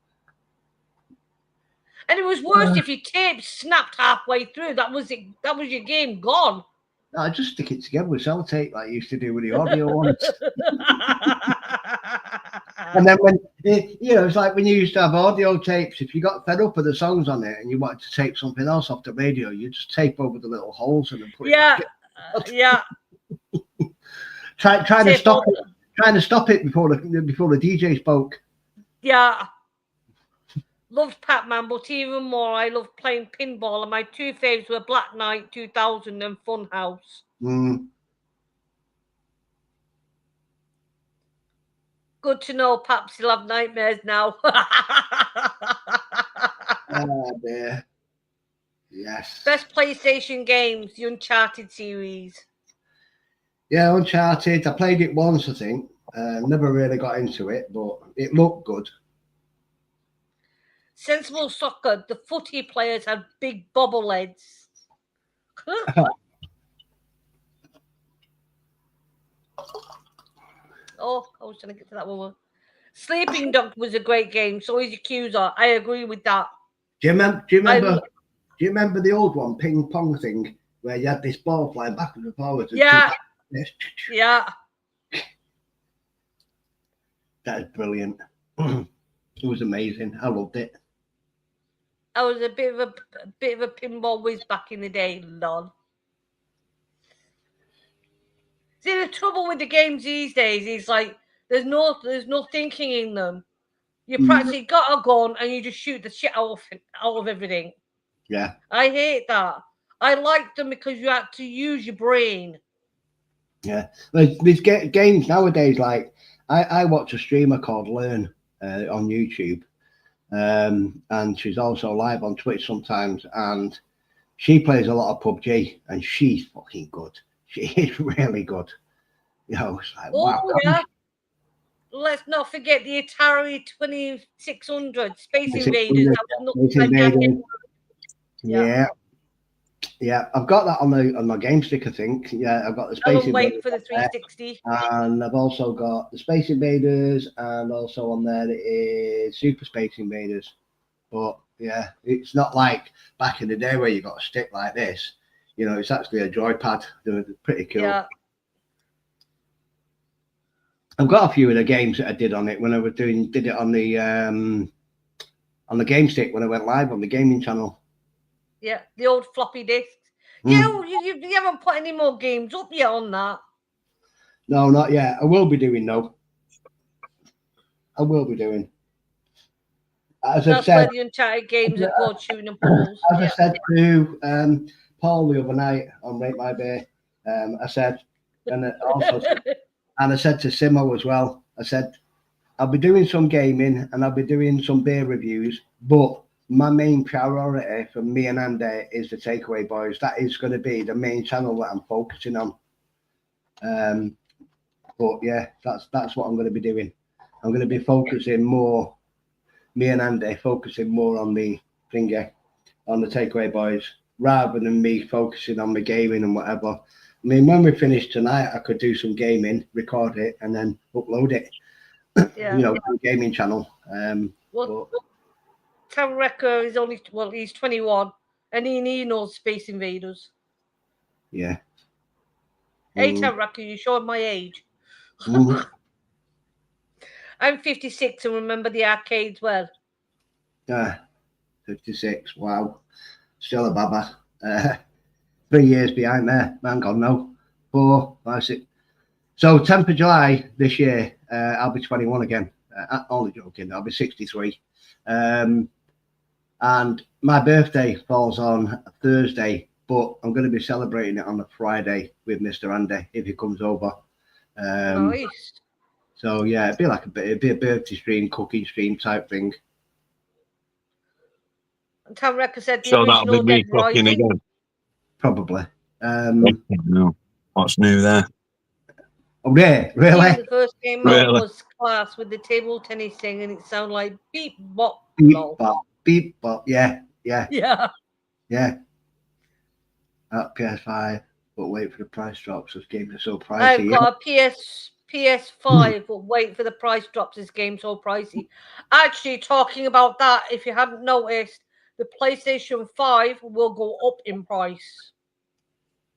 And it was worse if your tape snapped halfway through. That was it. That was your game gone. No, I just stick it together with sellotape like I used to do with the audio ones. And then when it's like when you used to have audio tapes, if you got fed up with the songs on it and you wanted to tape something else off the radio, you just tape over the little holes and then put it back in. Trying to stop it before the DJ spoke. Yeah. Loved Pac-Man, but even more, I loved playing pinball, and my two faves were Black Knight 2000 and Funhouse. Good to know Paps still have nightmares now. Oh, dear. Yes. Best PlayStation games, the Uncharted series. Yeah, Uncharted. I played it once, I think. Never really got into it, but it looked good. Sensible Soccer, the footy players had big bobbleheads. Oh, I was trying to get to that one. Sleeping Dog was a great game. So is Accuser. I agree with that. Do you remember the old one, ping pong thing, where you had this ball flying backwards and forwards? Yeah. Yeah. That is brilliant. It was amazing. I loved it. I was a bit of a pinball whiz back in the day, lol. See, the trouble with the games these days is like there's no thinking in them. You practically got a gun and you just shoot the shit out of everything. Yeah. I hate that. I like them because you had to use your brain. Yeah. There's games nowadays, like I watch a streamer called Learn on YouTube. And she's also live on Twitch sometimes, and she plays a lot of PUBG, and she's fucking good. She is really good. You know, it's like, wow. Yeah. Let's not forget the Atari 2600 Space Invaders. Yeah. I've got that on my game stick, I think. Yeah, I've got the Space Invaders. Wait for the 360. And I've also got the Space Invaders, and also on there it is Super Space Invaders. But yeah, it's not like back in the day where you got a stick like this. You know, it's actually a joypad. They're pretty cool. Yeah. I've got a few of the games that I did on it when I was did it on the game stick when I went live on the gaming channel. Yeah, the old floppy disks. Yeah, you haven't put any more games up yet on that. No, not yet. I will be doing though. I will be doing. As That's where the Uncharted games are called shooting and puzzles. As I said to Paul the other night on Rate My Bay, I said, and also, and I said to Simo as well, I said, I'll be doing some gaming and I'll be doing some beer reviews, but my main priority for me and Andy is the Takeaway Boys. That is going to be the main channel that I'm focusing on. But yeah, that's what I'm going to be doing. I'm going to be focusing more. Me and Andy focusing more on the finger, on the Takeaway Boys, rather than me focusing on the gaming and whatever. I mean, when we finish tonight, I could do some gaming, record it, and then upload it. Yeah. You know, to the gaming channel. Tom Recker is he's 21, and he knows Space Invaders. Yeah. Hey, Tom Recker, you showing my age. I'm 56 and remember the arcades well. 56. Wow. Still a baba. 3 years behind there. Man, God, no. 4, 5, 6. So 10th of July this year, I'll be 21 again. Only joking. I'll be 63. And my birthday falls on a Thursday, but I'm going to be celebrating it on a Friday with Mr. Andy if he comes over. Nice. So yeah, it'd be a birthday stream, cooking stream type thing. And Tom Recker said the so original that'll be me Dead cooking Rising. again. Probably. No. What's new there? Oh, yeah, really? The first game was class with the table tennis thing, and it sounded like beep bop. Beep bop, beep bop. Yeah. Yeah. At PS5, but wait for the price drops. Those games are so pricey. I've got a PS5, but wait for the price drops. This game's so pricey. Actually, talking about that, if you hadn't noticed, the PlayStation 5 will go up in price.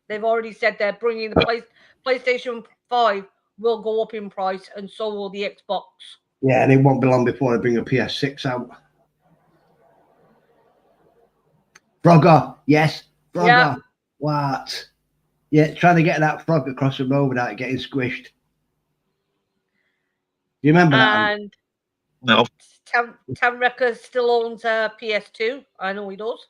They've already said they're bringing the PlayStation 5 will go up in price, and so will the Xbox. Yeah, and it won't be long before they bring a PS6 out. Frogger, yes, Frogger. Yeah. What? Yeah, trying to get that frog across the road without getting squished. Do you remember that? And no. Tam Recker still owns a PS2. I know he does.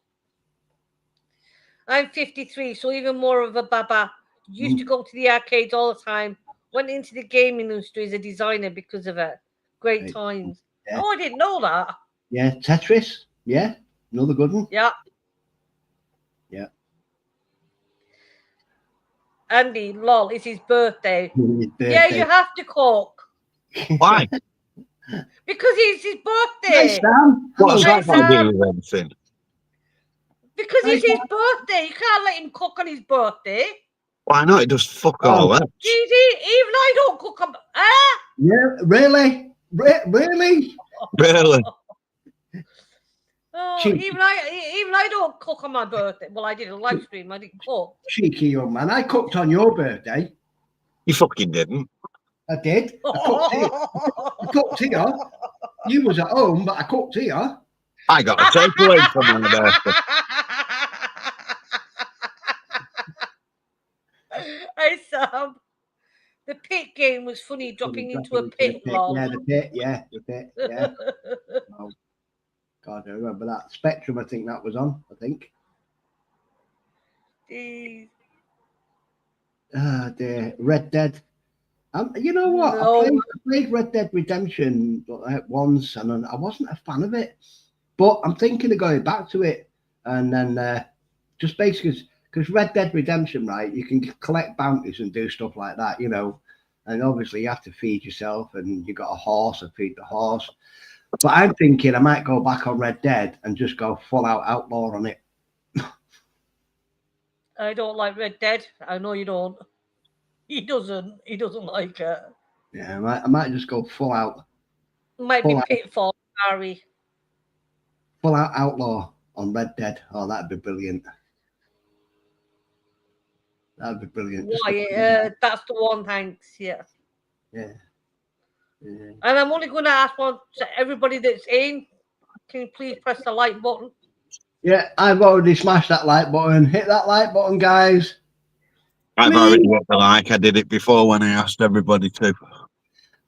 I'm 53, so even more of a baba. Used to go to the arcades all the time. Went into the gaming industry as a designer because of it. Great times. Yeah. Oh, I didn't know that. Yeah, Tetris. Yeah, another good one. Yeah. Andy, lol, it's his birthday. His Yeah, birthday. you have to cook. Why? Because it's his Hey, birthday. Sam. What's Hello, that got to Sam. do with anything? Because Hey, it's his birthday. You can't let him cook on his birthday. Why not? It does fuck Oh. all that. Even I don't cook on... Yeah, really? Really? Really? Oh, Cheeky. even I don't cook on my birthday. Well, I did a live stream. I didn't cook. Cheeky young man. I cooked on your birthday. You fucking didn't. I did. I cooked here. I cooked here. You was at home, but I cooked here. I got a takeaway for my birthday. Hey, Sam. The pit game was funny, dropping into a pit, lol. Yeah, the pit. Yeah. Oh, God, I remember that. Spectrum, I think that was on. I think. Jeez. The Red Dead. You know what? No. I played Red Dead Redemption once, and I wasn't a fan of it. But I'm thinking of going back to it, and then just basically because Red Dead Redemption, right? You can collect bounties and do stuff like that, you know. And obviously, you have to feed yourself, and you got a horse and feed the horse. But I'm thinking I might go back on Red Dead and just go full out outlaw on it. I don't like Red Dead. I know you don't. He doesn't like it. Yeah, I might just go full out. Might be Pitfall, Harry. Full out outlaw on Red Dead. Oh, that'd be brilliant. That'd be brilliant. Why? That's the one, thanks. Yeah. Yeah. And I'm only going to ask one to everybody that's in. Can you please press the like button? Yeah, I've already smashed that like button. Hit that like button, guys. I've already hit the like. I did it before when I asked everybody to.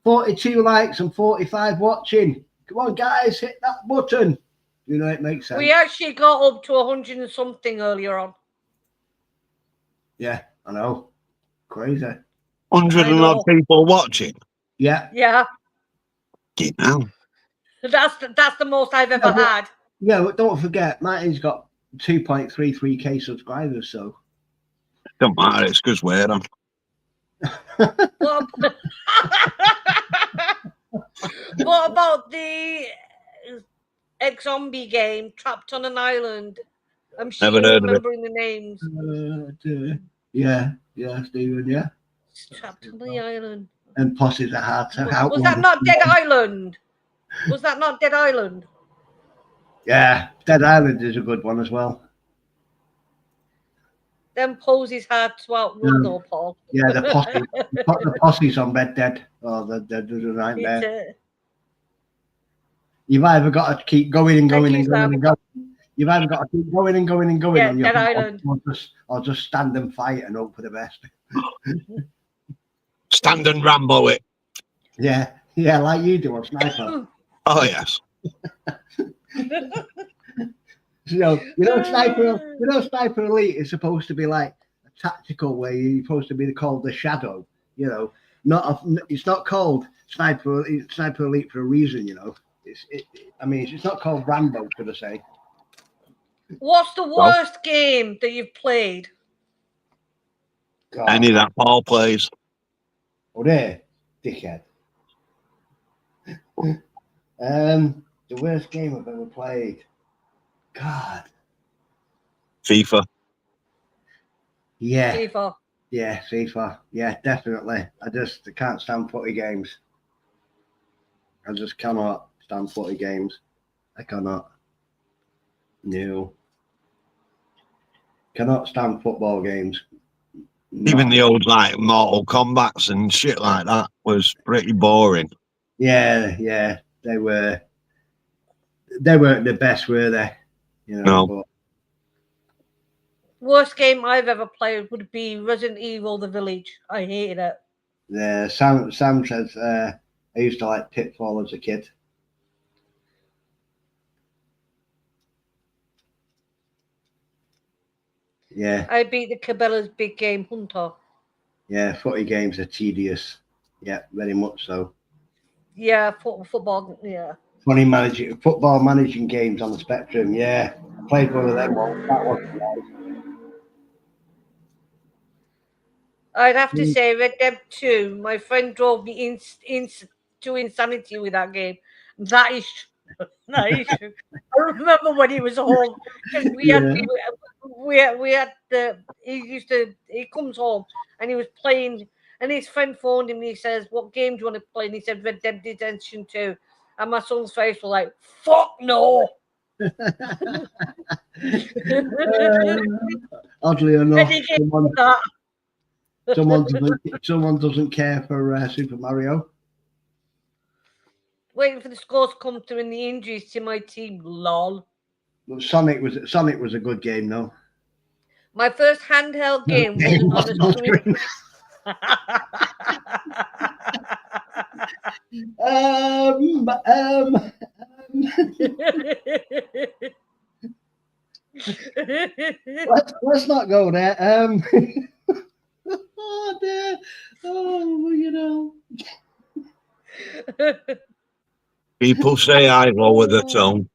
42 likes and 45 watching. Come on, guys, hit that button. You know, it makes sense. We actually got up to 100 and something earlier on. Yeah, I know. Crazy. 100 and odd people watching. Yeah. Yeah. Get now. That's the most I've ever had. Yeah, but don't forget, Martin's got 2.33k subscribers, so. Don't matter, it's because we're on. What about the ex-zombie game, Trapped on an Island? I'm sure Never heard of it. remembering the names. Yeah, Stephen, yeah. Trapped on the Island. And Posses are hard to outlaw. Was that not Dead Island? Was that not Dead Island? Yeah, Dead Island is a good one as well. Them poses hard to outrun though, Paul. Yeah, the posses on Red Dead. Oh, they're a nightmare. You've either got to keep going and going and going and going. You've either got to keep going and going and going on your Dead Island. or just stand and fight and hope for the best. Stand and Rambo it. Yeah, like you do on Sniper. Oh, yes. Sniper Elite is supposed to be like a tactical way. You're supposed to be called the Shadow. You know, it's not called Sniper Elite for a reason. You know, it's not called Rambo, should I say? What's the worst game that you've played? God. Any that Paul plays. Oh, there, dickhead. The worst game I've ever played. God. FIFA. Yeah. FIFA. Yeah, FIFA. Yeah, definitely. I can't stand footy games. I just cannot stand footy games. I cannot. No. Cannot stand football games. No. Even the old like Mortal Kombats and shit like that was pretty boring. Yeah. They weren't the best, were they? You know, no. But worst game I've ever played would be Resident Evil: The Village. I hated it. Yeah, Sam says I used to like Pitfall as a kid. Yeah. I beat the Cabela's Big Game Hunter. Yeah, footy games are tedious. Yeah, very much so. Yeah, football. Yeah. Football managing games on the Spectrum. Yeah, played one of them. That was nice. I'd have to say Red Dead 2. My friend drove me to insanity with that game. That is that is true. I remember when he was home because we had the he comes home and he was playing and his friend phoned him and he says, "What game do you want to play?" And he said Red Dead Redemption 2. And my son's face was like, "Fuck no." Oddly enough, that. someone doesn't care for Super Mario. Waiting for the scores to come through and the injuries to my team. Lol. But Sonic was a good game though. My first handheld game wasn't on the screen. Let's not go there. Oh dear. Oh, you know. People say I lower the tone.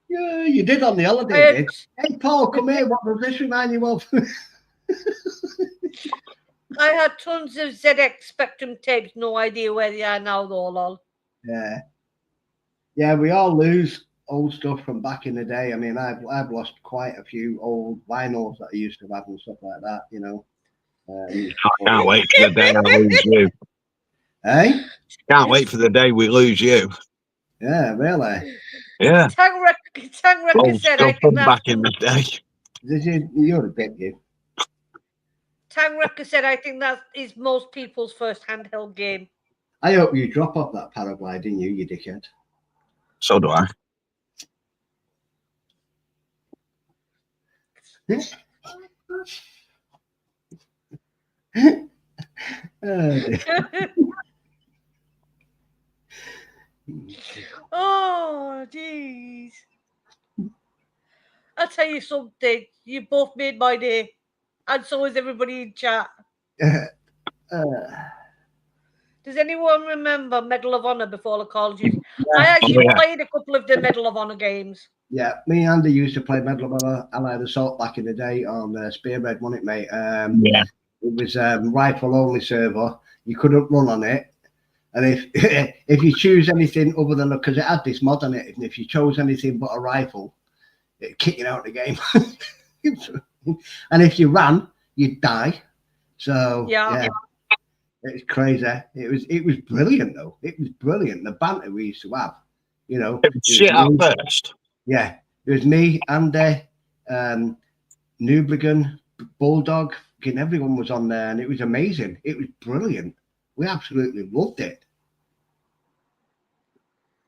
Yeah, you did on the holiday, did. Hey, Paul, come here. What does this remind you of? I had tons of ZX Spectrum tapes. No idea where they are now, though, lol. Yeah. Yeah, we all lose old stuff from back in the day. I mean, I've lost quite a few old vinyls that I used to have and stuff like that, you know. I can't wait for the day I lose you. Hey? Can't wait for the day we lose you. Yeah, really? Yeah. Tang Wrecker said, I think that's... back in the day. You're a bit, you. Tang Wrecker said, I think that is most people's first handheld game. I hope you drop off that paragliding, you dickhead. So do I. Oh, jeez. I'll tell you something. You both made my day. And so is everybody in chat. Does anyone remember Medal of Honor before the Call of Duty? Yeah. I actually played a couple of the Medal of Honor games. Yeah, me and Andy used to play Medal of Honor Allied Assault back in the day on Spearhead, wasn't it, mate? Yeah. It was rifle only server. You couldn't run on it. And if you choose anything other than, because it had this mod on it, and if you chose anything but a rifle, it'd kick you out of the game. And if you ran, you'd die. So yeah. It's crazy. It was brilliant though. It was brilliant. The banter we used to have, you know. It was shit at first. Yeah. It was me, Andy, Nubligan, Bulldog, and everyone was on there and it was amazing. It was brilliant. We absolutely loved it.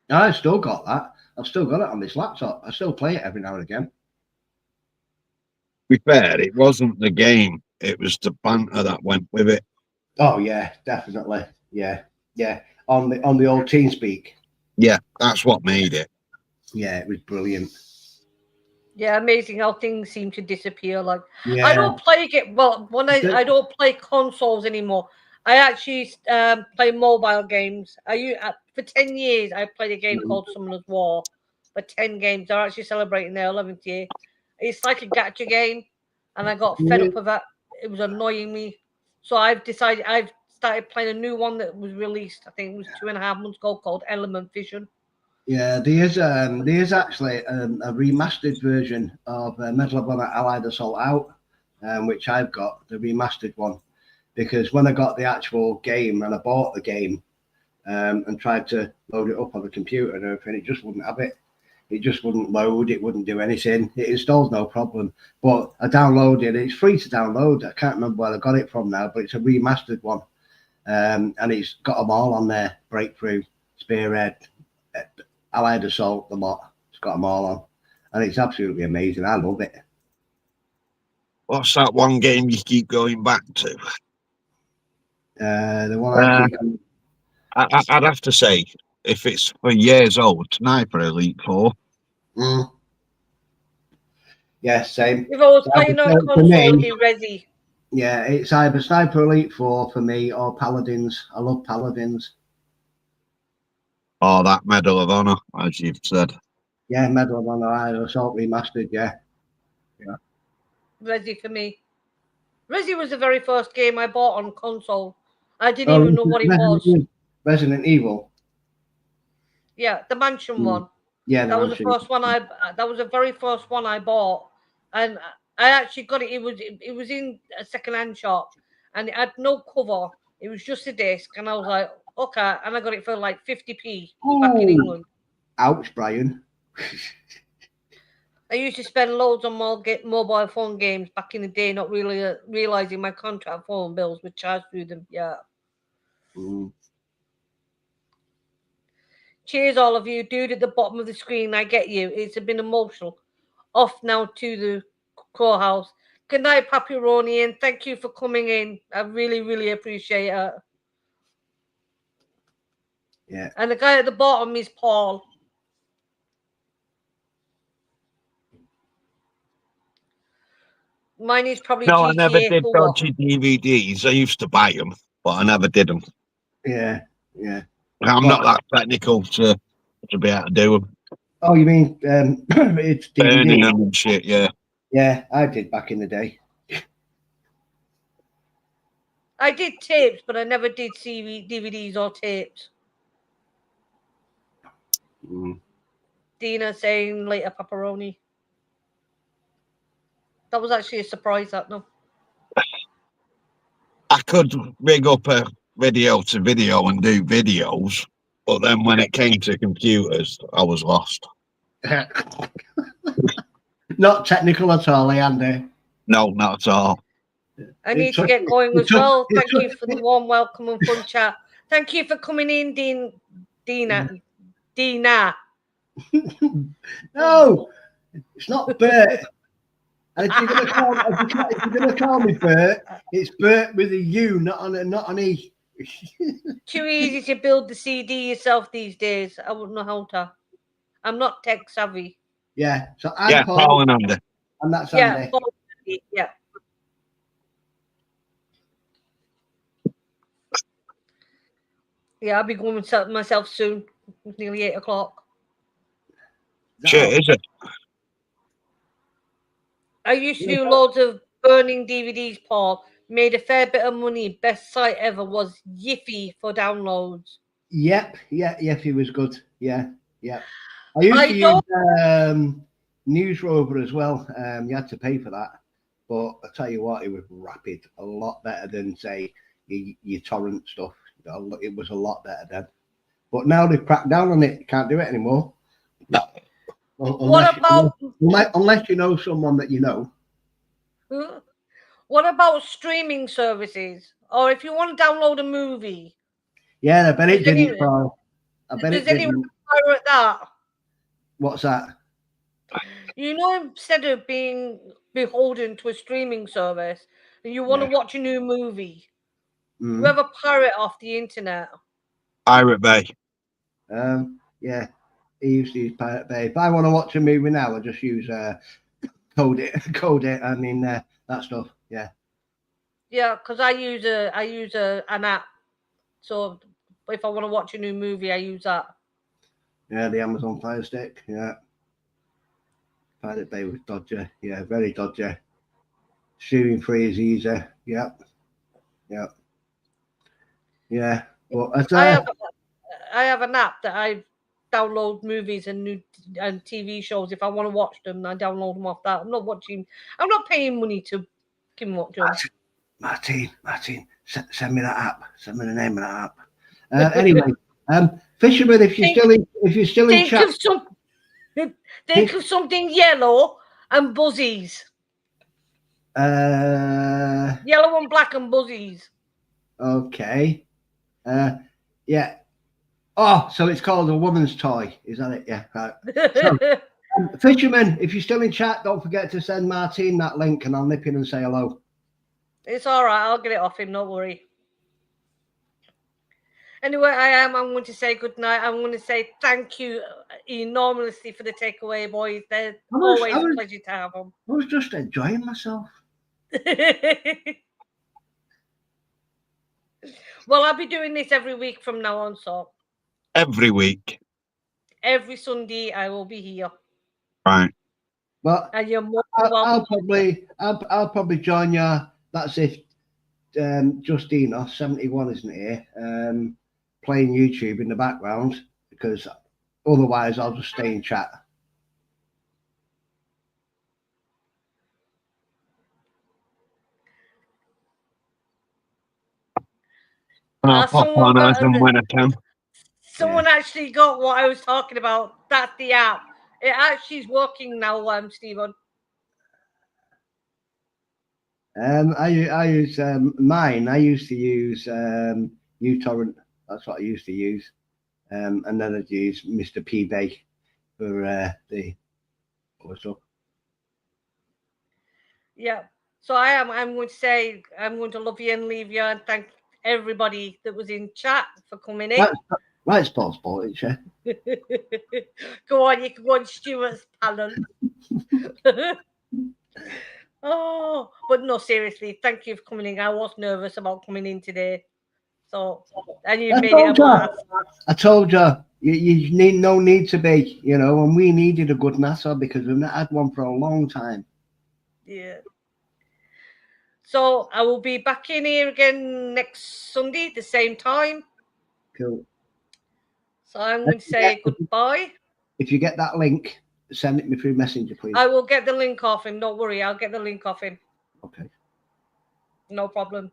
And I've still got that. I've still got it on this laptop. I still play it every now and again. To be fair, it wasn't the game. It was the banter that went with it. Oh yeah, definitely. Yeah. On the old TeamSpeak. Yeah, that's what made it. Yeah, it was brilliant. Yeah, amazing how things seem to disappear. Like I don't play it. Well, when I don't play consoles anymore. I actually play mobile games. For 10 years I played a game called Summoner's War. For 10 games, they're actually celebrating their 11th year. It's like a gacha game, and I got fed up of it. It was annoying me. So I've started playing a new one that was released, I think it was 2.5 months ago, called Element Vision. Yeah, there's actually a remastered version of Medal of Honor Allied Assault out, which I've got, the remastered one, because when I got the actual game and I bought the game and tried to load it up on the computer and everything, it just wouldn't have it. It just wouldn't load. It wouldn't do anything. It installs no problem. But I downloaded it. It's free to download. I can't remember where I got it from now, but it's a remastered one. And it's got them all on there. Breakthrough, Spearhead, Allied Assault, the lot. It's got them all on. And it's absolutely amazing. I love it. What's that one game you keep going back to? The one I keep... I'd have to say, if it's for years old, Sniper Elite 4. Yeah, same. If I was playing on console, it'd be Resi. Yeah, it's either Sniper Elite 4 for me or Paladins. I love Paladins. Oh, that Medal of Honor, as you've said. Yeah, Medal of Honor Assault Remastered, yeah. Resi for me. Resi was the very first game I bought on console. I didn't even know what it was. Resident Evil. Yeah, the mansion one. Yeah, that was the first one that was the very first one I bought, and I actually got it. It was in a second-hand shop, and it had no cover. It was just a disc, and I was like, okay, and I got it for like 50p back in England. Ouch, Brian. I used to spend loads on mobile phone games back in the day, not really realizing my contract phone bills were charged through them. Yeah. Cheers, all of you. Dude at the bottom of the screen, I get you. It's been emotional. Off now to the courthouse. Good night, Papyroni, and thank you for coming in. I really, really appreciate it. Yeah. And the guy at the bottom is Paul. Mine is probably No, GTA I never did 4. dodgy DVDs. I used to buy them, but I never did them. Yeah. I'm not that technical to be able to do them. Oh, you mean it's DVD? Burning them and shit, yeah. Yeah, I did back in the day. I did tapes, but I never did DVDs or tapes. Dina saying later, Pepperoni. That was actually a surprise, that, no? I could rig up a video to video and do videos, but then when it came to computers, I was lost. Not technical at all, Andy. No, not at all. I need to get going as well. Thank you for the warm welcome and fun chat. Thank you for coming in, Dina. No, it's not Bert. And if you're gonna call me Bert, it's Bert with a U, not on an E. Too easy to build the CD yourself these days. I wouldn't know how to. I'm not tech savvy. Yeah, so I'm Paul and Andy. And that's Andy. Yeah, Paul and Andy, yeah. Yeah, I'll be going myself soon. It's nearly 8 o'clock. Shit, is it? I used to do loads of burning DVDs, Paul. Made a fair bit of money. Best site ever was Yiffy for downloads. Yep, Yiffy was good. Yeah. I used to use News Rover as well. You had to pay for that. But I tell you what, it was rapid. A lot better than, say, your torrent stuff. It was a lot better then. But now they've cracked down on it. You can't do it anymore. No. Unless you know someone that you know. What about streaming services? Or if you want to download a movie? Yeah, I bet it didn't. I bet it didn't. Anyone pirate that? What's that? You know, instead of being beholden to a streaming service, and you want to watch a new movie, you have a pirate off the internet. Pirate Bay. Yeah. He used to use Pirate Bay. If I want to watch a movie now, I just use code it. I mean that stuff. Yeah. Yeah, because I use an app. So if I want to watch a new movie, I use that. Yeah, the Amazon Fire Stick. Yeah. Pirate Bay was dodgy. Yeah, very dodgy. Streaming free is easy. Yep. Yeah. But I have an app that I download movies and TV shows. If I want to watch them, I download them off that. I'm not paying money to watch them. Martin, send me that app. Send me the name of that app. Anyway, Fisherman, if you're still in chat, think of something yellow and buzzies. Yellow and black and buzzies. Okay. Yeah. Oh, so it's called a woman's toy. Is that it? Yeah. Right. So, Fisherman, if you're still in chat, don't forget to send Martin that link and I'll nip in and say hello. It's all right. I'll get it off him. Don't worry. Anyway, I'm going to say good night. I'm going to say thank you enormously for the takeaway, boys. They're always a pleasure to have them. I was just enjoying myself. Well, I'll be doing this every week from now on, so. Every week. Every Sunday, I will be here. Right. Well, and you're more I'll probably join you that's if Justina 71 isn't here, playing YouTube in the background, because otherwise I'll just stay in chat. And I'll pop on as and when I can. Someone actually got what I was talking about. That's the app. It actually is working now, Stephen. I use mine. I used to use uTorrent. That's what I used to use. And then I'd use Mr. PB for the what's up. Yeah. So I'm going to say I'm going to love you and leave you and thank everybody that was in chat for coming in. Right, sports ball, yeah. Go on, you can go on Stuart's panel. Oh, but no, seriously, thank you for coming in. I was nervous about coming in today. So, and you've made it a blast. I told you, you need no need to be, you know, and we needed a good NASA because we've not had one for a long time. Yeah. So I will be back in here again next Sunday, the same time. Cool. So I'm going to say goodbye. If you get that link, send it me through Messenger, please. I will get the link off him. Don't worry, I'll get the link off him. Okay. No problem.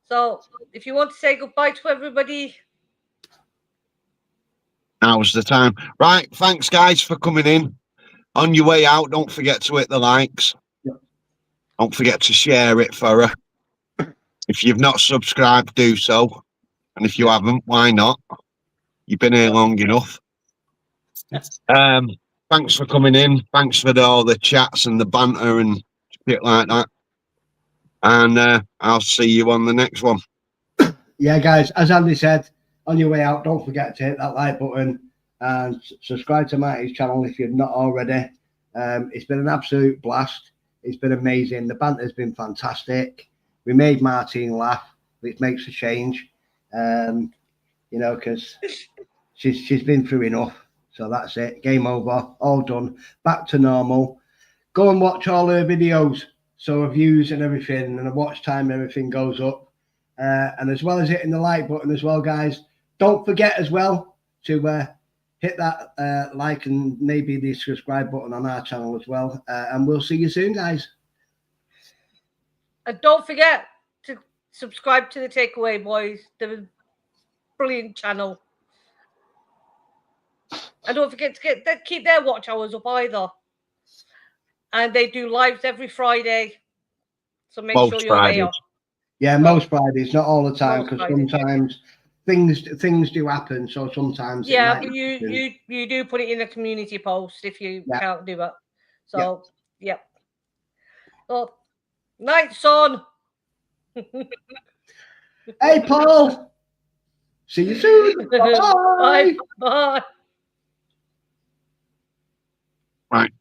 So if you want to say goodbye to everybody. Now's the time. Right, thanks guys for coming in. On your way out, don't forget to hit the likes. Yep. Don't forget to share it for her. If you've not subscribed, do so. And if you haven't, why not? You've been here long enough. Thanks for coming in. Thanks for all the chats and the banter and shit like that. And I'll see you on the next one. Yeah, guys, as Andy said, on your way out, don't forget to hit that like button and subscribe to Marty's channel if you've not already. It's been an absolute blast. It's been amazing. The banter's been fantastic. We made Martine laugh, which makes a change. You know, because she's been through enough. So that's it. Game over. All done. Back to normal. Go and watch all her videos. So her views and everything and the watch time, everything goes up. And as well as hitting the like button as well, guys, don't forget as well to hit that like and maybe the subscribe button on our channel as well. And we'll see you soon, guys. And don't forget to subscribe to the Takeaway Boys, the brilliant channel. And don't forget to keep their watch hours up either. And they do lives every Friday. So make sure you're there. Yeah, most Fridays, not all the time, because sometimes things do happen. So sometimes but you do put it in a community post if you can't do it. So yep. So night, son. Hey, Paul. See you soon. Bye. Bye. Right.